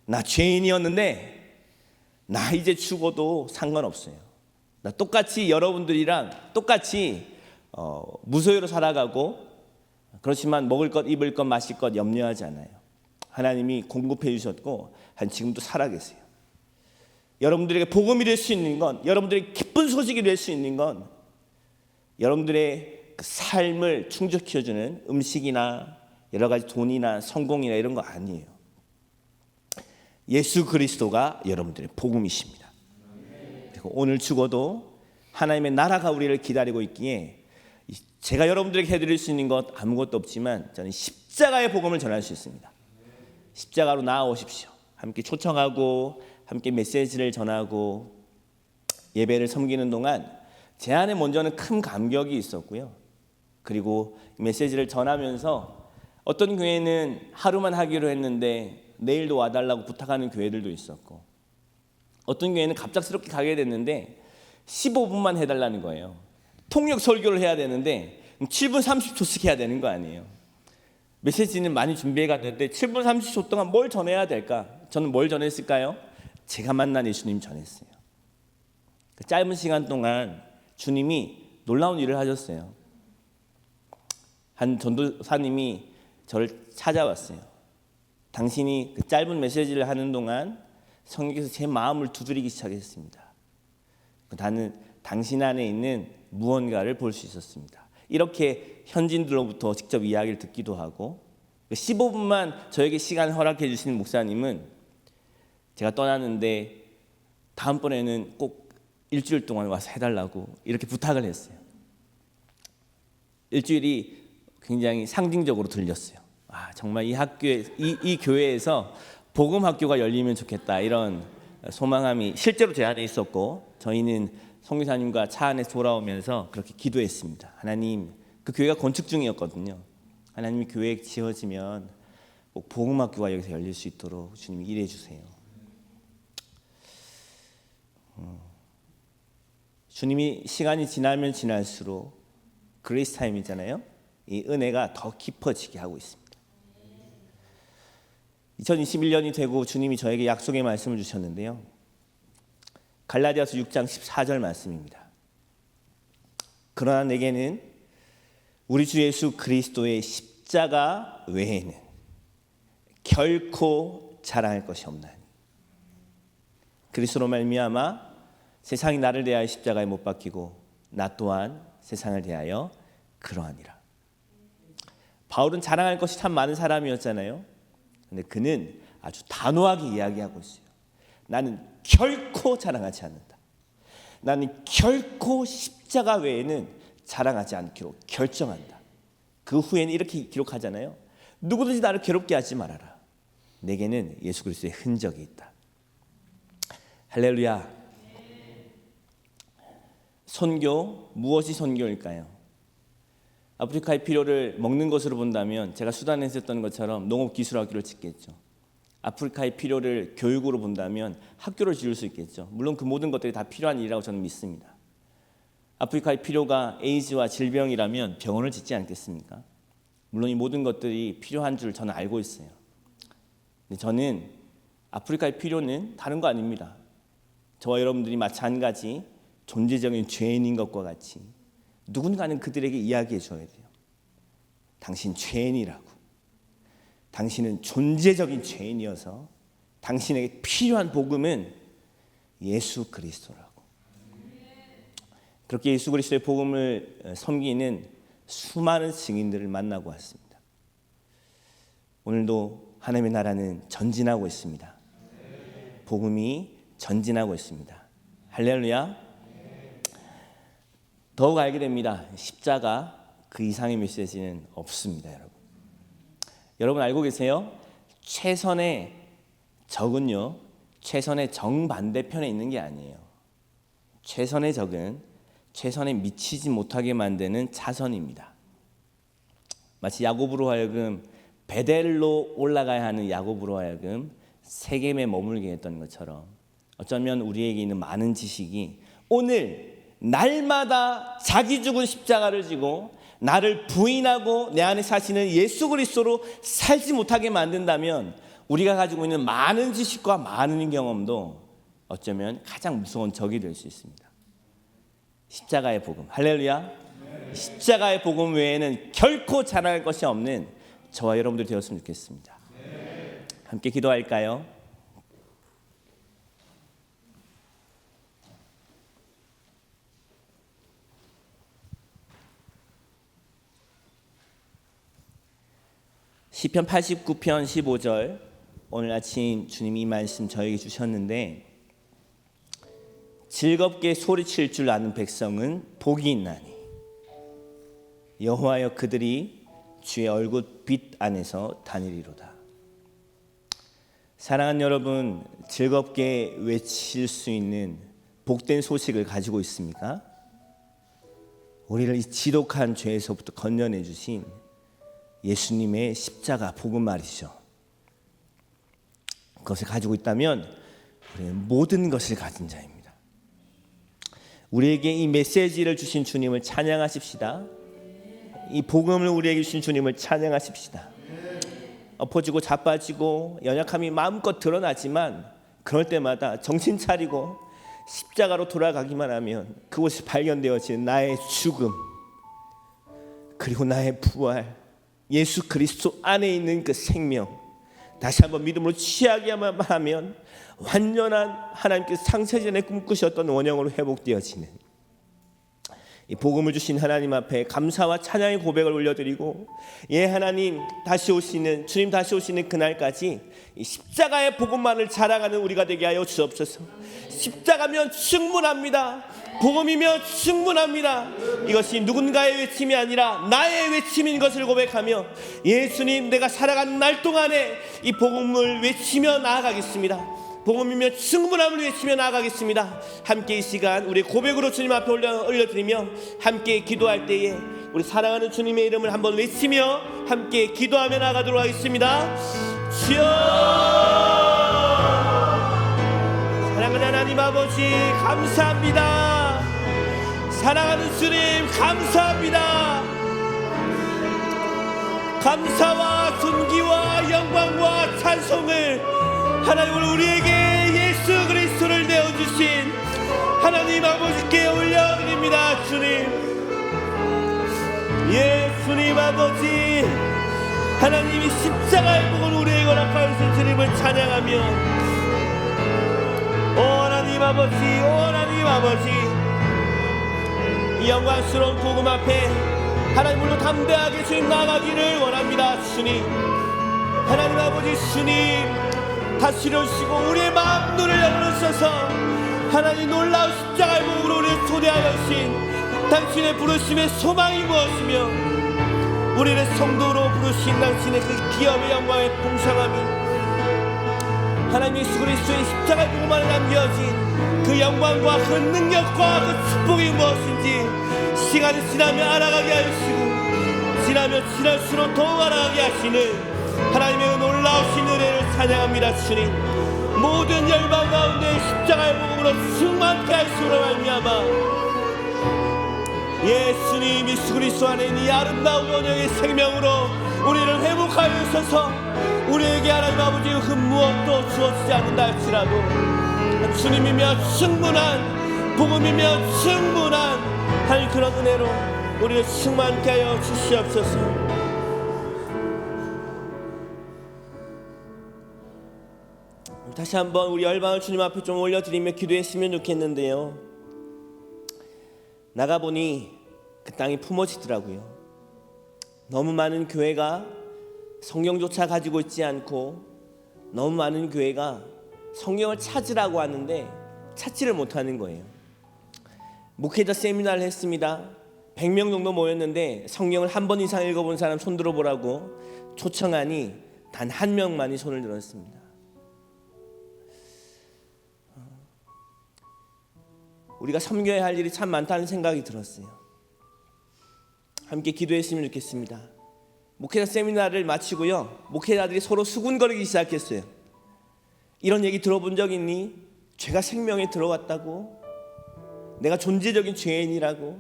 C: 나 죄인이었는데 나 이제 죽어도 상관없어요. 나 똑같이 여러분들이랑 똑같이 무소유로 살아가고 그렇지만 먹을 것, 입을 것, 마실 것 염려하지 않아요. 하나님이 공급해 주셨고 지금도 살아계세요. 여러분들에게 복음이 될 수 있는 건, 여러분들에게 기쁜 소식이 될 수 있는 건 여러분들의 그 삶을 충족시켜주는 음식이나 여러 가지 돈이나 성공이나 이런 거 아니에요. 예수 그리스도가 여러분들의 복음이십니다. 그리고 오늘 죽어도 하나님의 나라가 우리를 기다리고 있기에 제가 여러분들에게 해드릴 수 있는 것 아무것도 없지만 저는 십자가의 복음을 전할 수 있습니다. 십자가로 나아오십시오. 함께 초청하고 함께 메시지를 전하고 예배를 섬기는 동안 제 안에 먼저는 큰 감격이 있었고요. 그리고 메시지를 전하면서 어떤 교회는 하루만 하기로 했는데 내일도 와달라고 부탁하는 교회들도 있었고 어떤 교회는 갑작스럽게 가게 됐는데 15분만 해달라는 거예요. 통역 설교를 해야 되는데 7분 30초씩 해야 되는 거 아니에요. 메시지는 많이 준비해 갔는데 7분 30초 동안 뭘 전해야 될까? 저는 뭘 전했을까요? 제가 만난 예수님 전했어요. 그 짧은 시간 동안 주님이 놀라운 일을 하셨어요. 한 전도사님이 저를 찾아왔어요. 당신이 그 짧은 메시지를 하는 동안 성령께서 제 마음을 두드리기 시작했습니다. 나는 당신 안에 있는 무언가를 볼 수 있었습니다. 이렇게 현지인들로부터 직접 이야기를 듣기도 하고 15분만 저에게 시간을 허락해 주시는 목사님은 제가 떠났는데 다음번에는 꼭 일주일 동안 와서 해달라고 이렇게 부탁을 했어요. 일주일이 굉장히 상징적으로 들렸어요. 정말 이 학교에 이 교회에서 복음 학교가 열리면 좋겠다 이런 소망함이 실제로 제 안에 있었고 저희는 선교사님과 차 안에서 돌아오면서 그렇게 기도했습니다. 하나님, 그 교회가 건축 중이었거든요. 하나님이 교회 지어지면 꼭 복음 학교가 여기서 열릴 수 있도록 주님이 일해 주세요. 주님이 시간이 지나면 지날수록 그레이스 타임이잖아요. 이 은혜가 더 깊어지게 하고 있습니다. 2021년이 되고 주님이 저에게 약속의 말씀을 주셨는데요. 갈라디아서 6장 14절 말씀입니다. 그러나 내게는 우리 주 예수 그리스도의 십자가 외에는 결코 자랑할 것이 없나니 그리스도로 말미암아 세상이 나를 대하여 십자가에 못 박히고 나 또한 세상을 대하여 그러하니라. 바울은 자랑할 것이 참 많은 사람이었잖아요. 근데 그는 아주 단호하게 이야기하고 있어요. 나는 결코 자랑하지 않는다. 나는 결코 십자가 외에는 자랑하지 않기로 결정한다. 그 후에는 이렇게 기록하잖아요. 누구든지 나를 괴롭게 하지 말아라. 내게는 예수 그리스도의 흔적이 있다. 할렐루야. 선교, 무엇이 선교일까요? 아프리카의 필요를 먹는 것으로 본다면 제가 수단에서 했던 것처럼 농업기술학교를 짓겠죠. 아프리카의 필요를 교육으로 본다면 학교를 지을 수 있겠죠. 물론 그 모든 것들이 다 필요한 일이라고 저는 믿습니다. 아프리카의 필요가 에이즈와 질병이라면 병원을 짓지 않겠습니까? 물론 이 모든 것들이 필요한 줄 저는 알고 있어요. 근데 저는 아프리카의 필요는 다른 거 아닙니다. 저와 여러분들이 마찬가지 존재적인 죄인인 것과 같이 누군가는 그들에게 이야기해 줘야 돼요. 당신 죄인이라고. 당신은 존재적인 죄인이어서 당신에게 필요한 복음은 예수 그리스도라고. 그렇게 예수 그리스도의 복음을 섬기는 수많은 증인들을 만나고 왔습니다. 오늘도 하나님의 나라는 전진하고 있습니다. 복음이 전진하고 있습니다. 할렐루야. 더욱 알게 됩니다. 십자가 그 이상의 메시지는 없습니다, 여러분. 여러분 알고 계세요? 최선의 적은요, 최선의 정반대편에 있는 게 아니에요. 최선의 적은 최선에 미치지 못하게 만드는 차선입니다. 마치 야곱으로 하여금 베델로 올라가야 하는 야곱으로 하여금 세겜에 머물게 했던 것처럼 어쩌면 우리에게 있는 많은 지식이 오늘 날마다 자기 죽은 십자가를 지고 나를 부인하고 내 안에 사시는 예수 그리스도로 살지 못하게 만든다면 우리가 가지고 있는 많은 지식과 많은 경험도 어쩌면 가장 무서운 적이 될 수 있습니다. 십자가의 복음, 할렐루야. 십자가의 복음 외에는 결코 자랑할 것이 없는 저와 여러분들 되었으면 좋겠습니다. 함께 기도할까요? 시편 89편 15절, 오늘 아침 주님이 이 말씀 저에게 주셨는데, 즐겁게 소리칠 줄 아는 백성은 복이 있나니 여호와여 그들이 주의 얼굴빛 안에서 다니리로다. 사랑하는 여러분, 즐겁게 외칠 수 있는 복된 소식을 가지고 있습니까? 우리를 이 지독한 죄에서부터 건져내 주신 예수님의 십자가 복음 말이죠. 그것을 가지고 있다면 우리는 모든 것을 가진 자입니다. 우리에게 이 메시지를 주신 주님을 찬양하십시다. 이 복음을 우리에게 주신 주님을 찬양하십시다. 엎어지고 자빠지고 연약함이 마음껏 드러나지만 그럴 때마다 정신 차리고 십자가로 돌아가기만 하면 그곳이 발견되어진 나의 죽음 그리고 나의 부활, 예수 그리스도 안에 있는 그 생명, 다시 한번 믿음으로 취하기만 하면 완전한 하나님께서 창세전에 꿈꾸셨던 원형으로 회복되어지는 이 복음을 주신 하나님 앞에 감사와 찬양의 고백을 올려드리고, 예 하나님 다시 오시는 주님 다시 오시는 그날까지 이 십자가의 복음만을 자랑하는 우리가 되게 하여 주옵소서. 십자가면 충분합니다. 복음이면 충분합니다. 이것이 누군가의 외침이 아니라 나의 외침인 것을 고백하며, 예수님 내가 살아가는 날 동안에 이 복음을 외치며 나아가겠습니다. 복음이며 충분함을 외치며 나아가겠습니다. 함께 이 시간 우리 고백으로 주님 앞에 올려드리며 함께 기도할 때에 우리 사랑하는 주님의 이름을 한번 외치며 함께 기도하며 나아가도록 하겠습니다. 주여, 사랑하는 하나님 아버지 감사합니다. 사랑하는 주님 감사합니다. 감사와 존귀와 영광과 찬송을 하나님 오늘 우리에게 예수 그리스도를 내어주신 하나님 아버지께 올려드립니다. 주님, 예수님 아버지, 하나님이 십자가의 복을 우리에게 허락하여주신 주님을 찬양하며, 오 하나님 아버지, 오 하나님 아버지, 이 영광스러운 복음 앞에 하나님으로 담대하게 주님 나아가기를 원합니다. 주님, 하나님 아버지, 주님 다시 이루시고 우리의 마음 눈을 열어주셔서 하나님 놀라운 십자가의 복으로 우리를 초대하여 주신 당신의 부르심의 소망이 무엇이며 우리를 성도로 부르신 당신의 그 기업의 영광에 봉상함이 하나님 예수 그리스도의 십자가의 복음 안에 남겨진 그 영광과 그 능력과 그 축복이 무엇인지 시간이 지나면 알아가게 하시고 지나면 지날수록 더욱 알아가게 하시는 하나님의 놀라우신 은혜를 찬양합니다. 주님, 모든 열방 가운데 십자가의 복음으로 충만케 하시므로 말미암아 예수님 예수 그리스도 안에 있는 이 아름다운 언약의 생명으로 우리를 회복하여 주셔서 우리에게 하나님 아버지의 그 무엇도 주어지지 않는다 할지라도 주님이며 충분한 복음이며 충분한 하나님 그런 은혜로 우리를 충만케 하여 주시옵소서. 다시 한번 우리 열방을 주님 앞에 좀 올려드리며 기도했으면 좋겠는데요, 나가보니 그 땅이 품어지더라고요. 너무 많은 교회가 성경조차 가지고 있지 않고 너무 많은 교회가 성경을 찾으라고 하는데 찾지를 못하는 거예요. 목회자 세미나를 했습니다. 100명 정도 모였는데 성경을 한 번 이상 읽어본 사람 손 들어보라고 초청하니 단 한 명만이 손을 들었습니다. 우리가 섬겨야 할 일이 참 많다는 생각이 들었어요. 함께 기도했으면 좋겠습니다. 목회자 세미나를 마치고요, 목회자들이 서로 수군거리기 시작했어요. 이런 얘기 들어본 적 있니? 죄가 생명에 들어갔다고? 내가 존재적인 죄인이라고?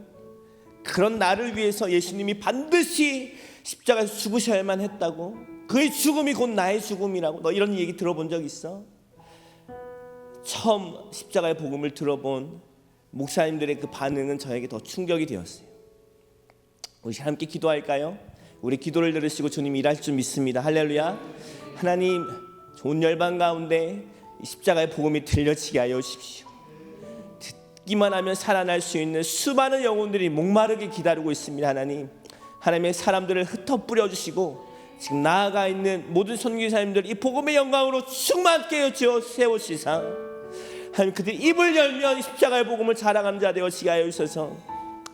C: 그런 나를 위해서 예수님이 반드시 십자가에서 죽으셔야만 했다고? 그의 죽음이 곧 나의 죽음이라고? 너 이런 얘기 들어본 적 있어? 처음 십자가의 복음을 들어본 목사님들의 그 반응은 저에게 더 충격이 되었어요. 우리 함께 기도할까요? 우리 기도를 들으시고 주님이 일할 줄 믿습니다. 할렐루야. 하나님, 좋은 열방 가운데 십자가의 복음이 들려지게 하여 주십시오. 듣기만 하면 살아날 수 있는 수많은 영혼들이 목마르게 기다리고 있습니다. 하나님의 사람들을 흩어뿌려 주시고 지금 나아가 있는 모든 선교사님들 이 복음의 영광으로 충만케 하여 세우시사 하나님, 그들이 입을 열면 십자가의 복음을 자랑하는 자 되어지게 하여 주셔서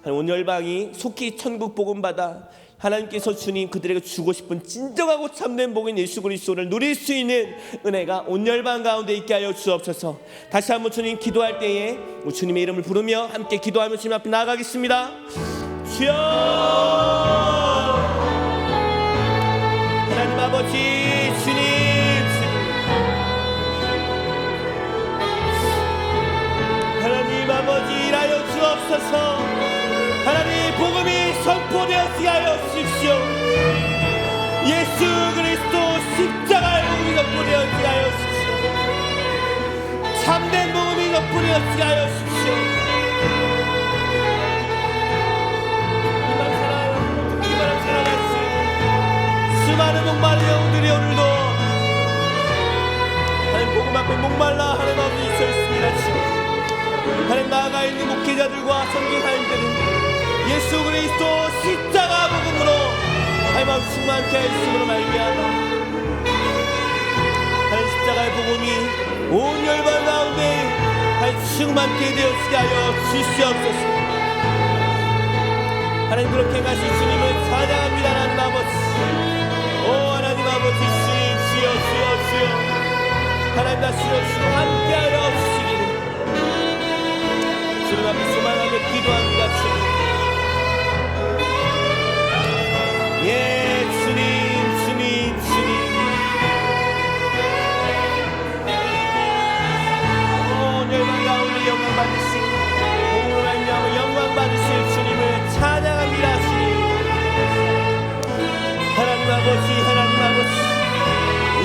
C: 온 열방이 속히 천국 복음 받아 하나님께서 주님 그들에게 주고 싶은 진정하고 참된 복인 예수 그리스도를 누릴 수 있는 은혜가 온 열방 가운데 있게 하여 주옵소서. 다시 한번 주님 기도할 때에 주님의 이름을 부르며 함께 기도하며 주님 앞에 나아가겠습니다. 주여, 하나님 아버지, 주님 아버지 일하여 주옵소서. 하나님 복음이 선포되었게 하여 주십시오. 예수 그리스도 십자가의 복음이 선포되었게 하여 주십시오. 참된 복음이 선포되었게 하여 주십시오. 이만 살아갈 수 있는 수많은 목마른 영혼들이 오늘도 하나님 복음 앞에 목말라 하나님 아버지 있어 있습니다. 지금 하나님 나아가 있는 목회자들과 선교사님들은 예수 그리스도 십자가 복음으로 하나님 충만케 하였음으로 말미암아 하나님 십자가의 복음이 온 열방 가운데 하나님 충만케 되었게 하여 주시옵소서. 하나님 그렇게 가신 주님을 찬양합니다. 하나님 아버지, 오 하나님 아버지, 주여 주여 주여 하나님 다시 주시고 함께하여 주시기를 주님 앞에 소망하며 기도합니다. 주님, 예 주님 주님 주님, 온 열방 가운데 영광 받으신 복음으로 말미암아 영광 받으실 주님을 찬양합니다. 주님, 하나님 아버지, 하나님 아버지,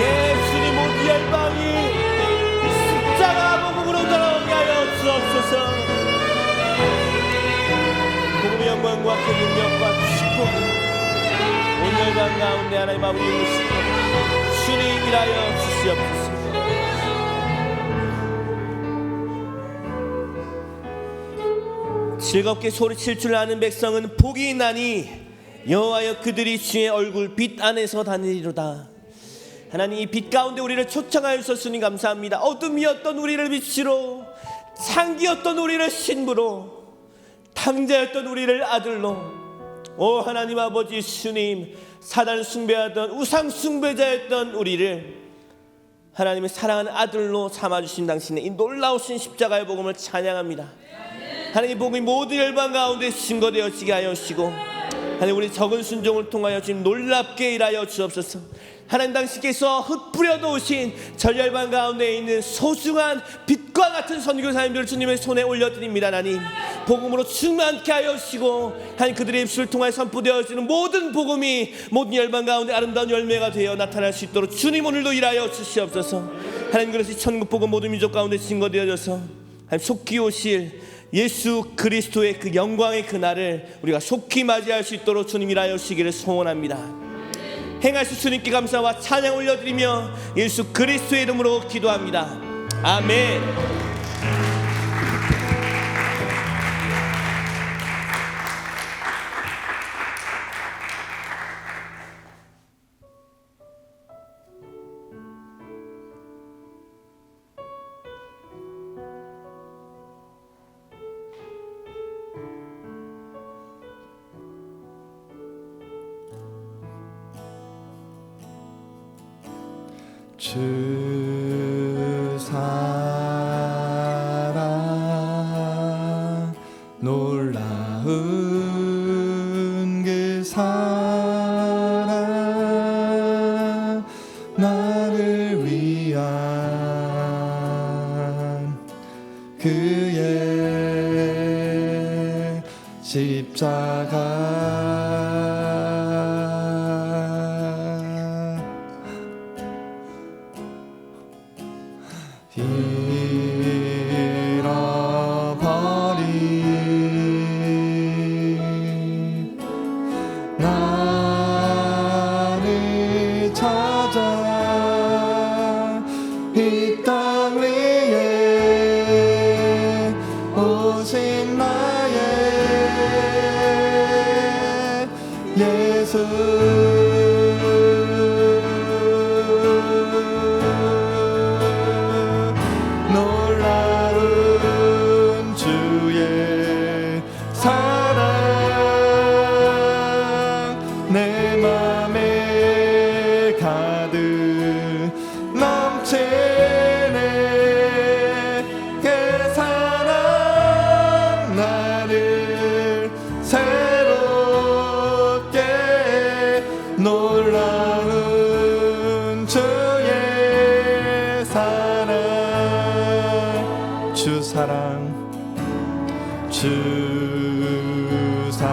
C: 예 주님 모든 열방이 십자가 복음으로 돌아오게 하여 주옵소서. 영광과 그 능력과 축복이 온 열방 가운데 하나님 아버지 이루시고 주님 일하여 주시옵소서. 즐겁게 소리칠 줄 아는 백성은 복이 있나니 여호와여 그들이 주의 얼굴 빛 안에서 다니리로다. 하나님 이 빛 가운데 우리를 초청하여 주셨으니 감사합니다. 어둠이었던 우리를 빛으로, 창기였던 우리를 신부로, 탕자였던 우리를 아들로, 오 하나님 아버지 주님, 사단 숭배하던 우상 숭배자였던 우리를 하나님의 사랑하는 아들로 삼아주신 당신의 이 놀라우신 십자가의 복음을 찬양합니다. 하나님 복음이 모든 열방 가운데 증거되어지게 하여 주시고, 하나님 우리 적은 순종을 통하여 지금 놀랍게 일하여 주옵소서. 하나님 당신께서 흩뿌려 놓으신 전열방 가운데 있는 소중한 빛과 같은 선교사님들을 주님의 손에 올려드립니다. 하나님 복음으로 충만케 하여 주시고, 하나님 그들의 입술을 통하여 선포되어지는 모든 복음이 모든 열방 가운데 아름다운 열매가 되어 나타날 수 있도록 주님 오늘도 일하여 주시옵소서. 하나님 그것이 천국 복음 모든 민족 가운데 증거되어져서 하나님 속히 오실 예수 그리스도의 그 영광의 그날을 우리가 속히 맞이할 수 있도록 주님 일하여 주시기를 소원합니다. 행하실 주님께 감사와 찬양 올려드리며 예수 그리스도의 이름으로 기도합니다. 아멘.
B: 주 사랑 놀라운 그 사랑 나를 위한 그의 십자가 잃어버린 나를 찾아 이 땅 위에 오신 나의 예수 놀라운 주의 사랑 내 맘에 가득 넘치네 그 사랑 나를 새롭게 놀라운 주의 사랑 주 사랑 주 사랑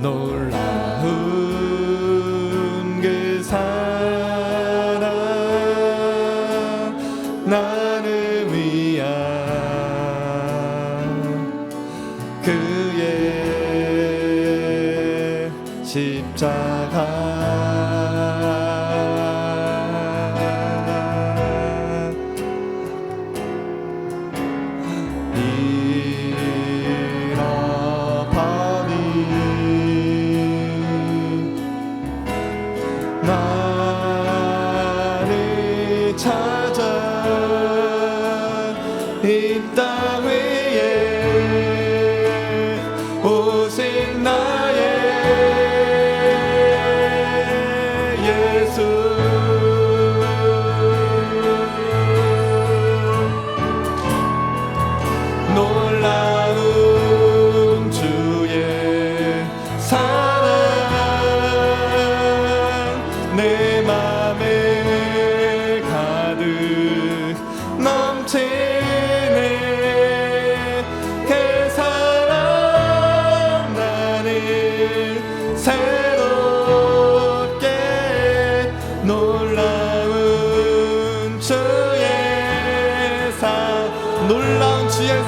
B: 놀라운 그 사랑 나를 위한 그의 십자가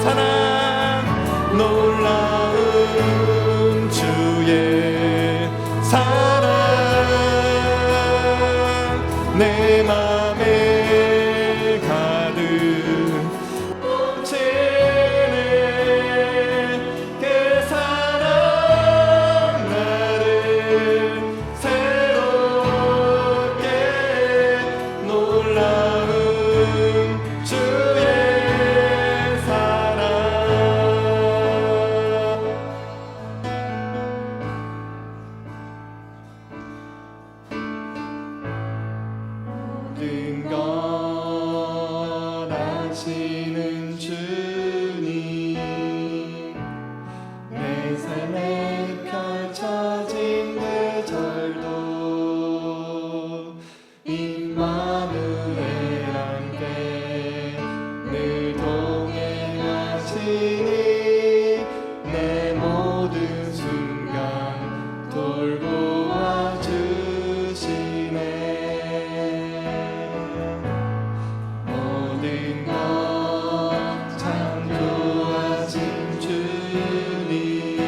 B: 사랑 놀라운 주의 사랑 내 맘에 가득 넘치네 그 사랑 나를 새롭게 놀라운 주의 사랑 모든 것 아시는 주님 내 삶에 펼쳐진 계절도 임마누엘 함께 늘 동행하시니 내 모든 순간 돌보아 주시네 모든 것 참 좋아진 주님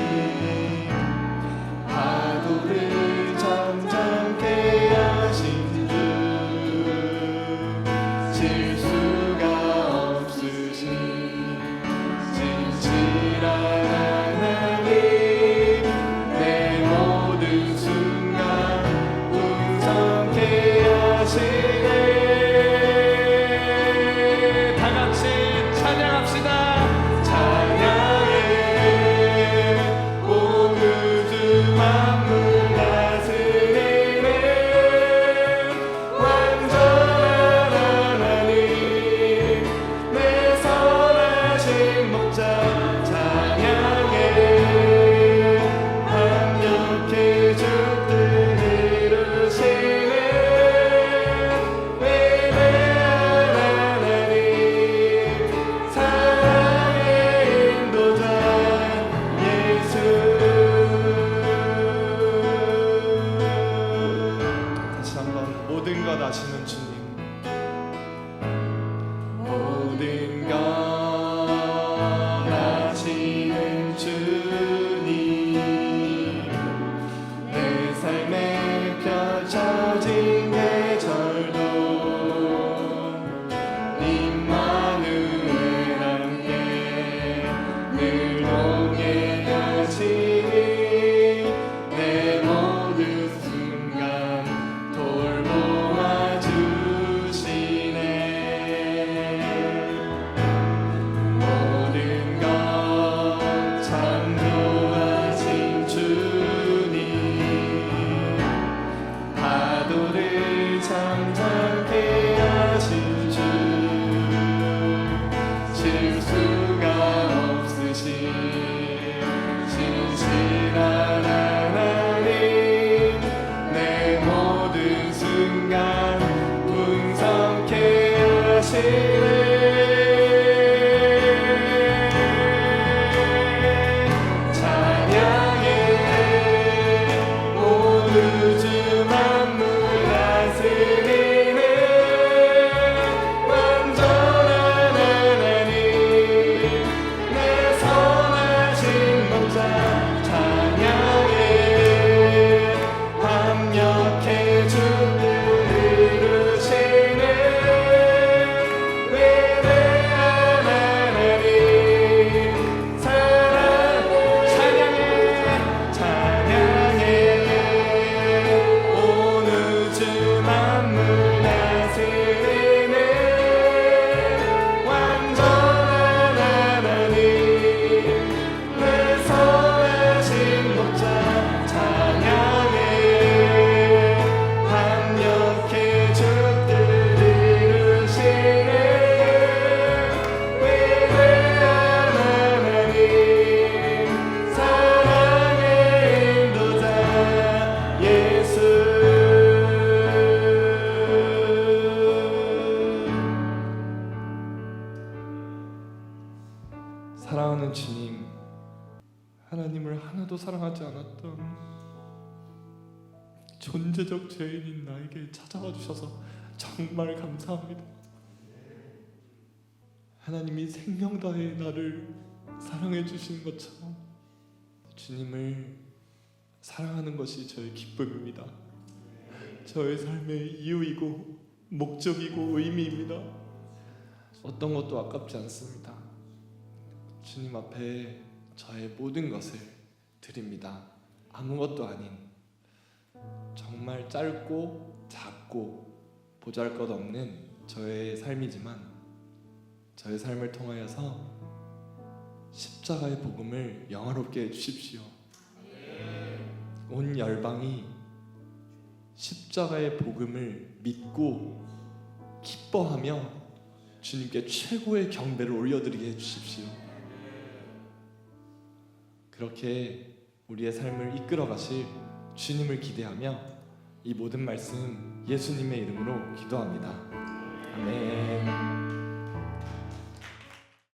B: 파도를 점잖게 하신 주 실수가 없으신 진실한 하나님 내 모든 순간 풍성케 하시네 다 같이 찬양합시다 찬양해 온 우주 만물 다스리는 완전한 하나님 내 선하신 목자 찬양해 완벽히 주뜻 이루시는 위대한 하나님 사랑의 인도자 예수 다시 한번 모든 것 아시는 주님 모든 것 아시는 주님 내 삶에 펼쳐진 계절도 임마누엘 함께 늘 동행하시니 내 모든 순간 돌보아 주시네 모든 것 참 좋아하신 주님 파도를 잠잠케 하신 주 실수가 없으신 진실한 하나님 내 모든 순간 풍성케 하시네 찬양해 온 우주 만물 다스리는 완전한 하나님 내 선하신 목자 찬양해 합력해 주뜻 이루시는 위대한 하나님 사랑 찬양해 찬양해 온 우주 만물 다스리는 완전한 하나님 내 선하신 목자 찬양해 합력해 주뜻 이루시는 위대한 하나님 사랑의 인도자 예수 사랑하는 주님 하나님을 하나도 사랑하지 않았던 존재적 죄인인 나에게 찾아와 주셔서 정말 감사합니다. 하나님이 생명 다해 나를 사랑해 주시는 것처럼 주님을 사랑하는 것이 저의 기쁨입니다. 저의 삶의 이유이고 목적이고 의미입니다. 어떤 것도 아깝지 않습니다. 주님 앞에 저의 모든 것을 드립니다. 아무것도 아닌 정말 짧고 작고 보잘것없는 저의 삶이지만 저의 삶을 통하여서 십자가의 복음을 영화롭게 해주십시오. 온 열방이 십자가의 복음을 믿고 기뻐하며 주님께 최고의 경배를 올려드리게 해주십시오. 그렇게 우리의 삶을 이끌어 가실 주님을 기대하며 이 모든 말씀 예수님의 이름으로 기도합니다. 아멘.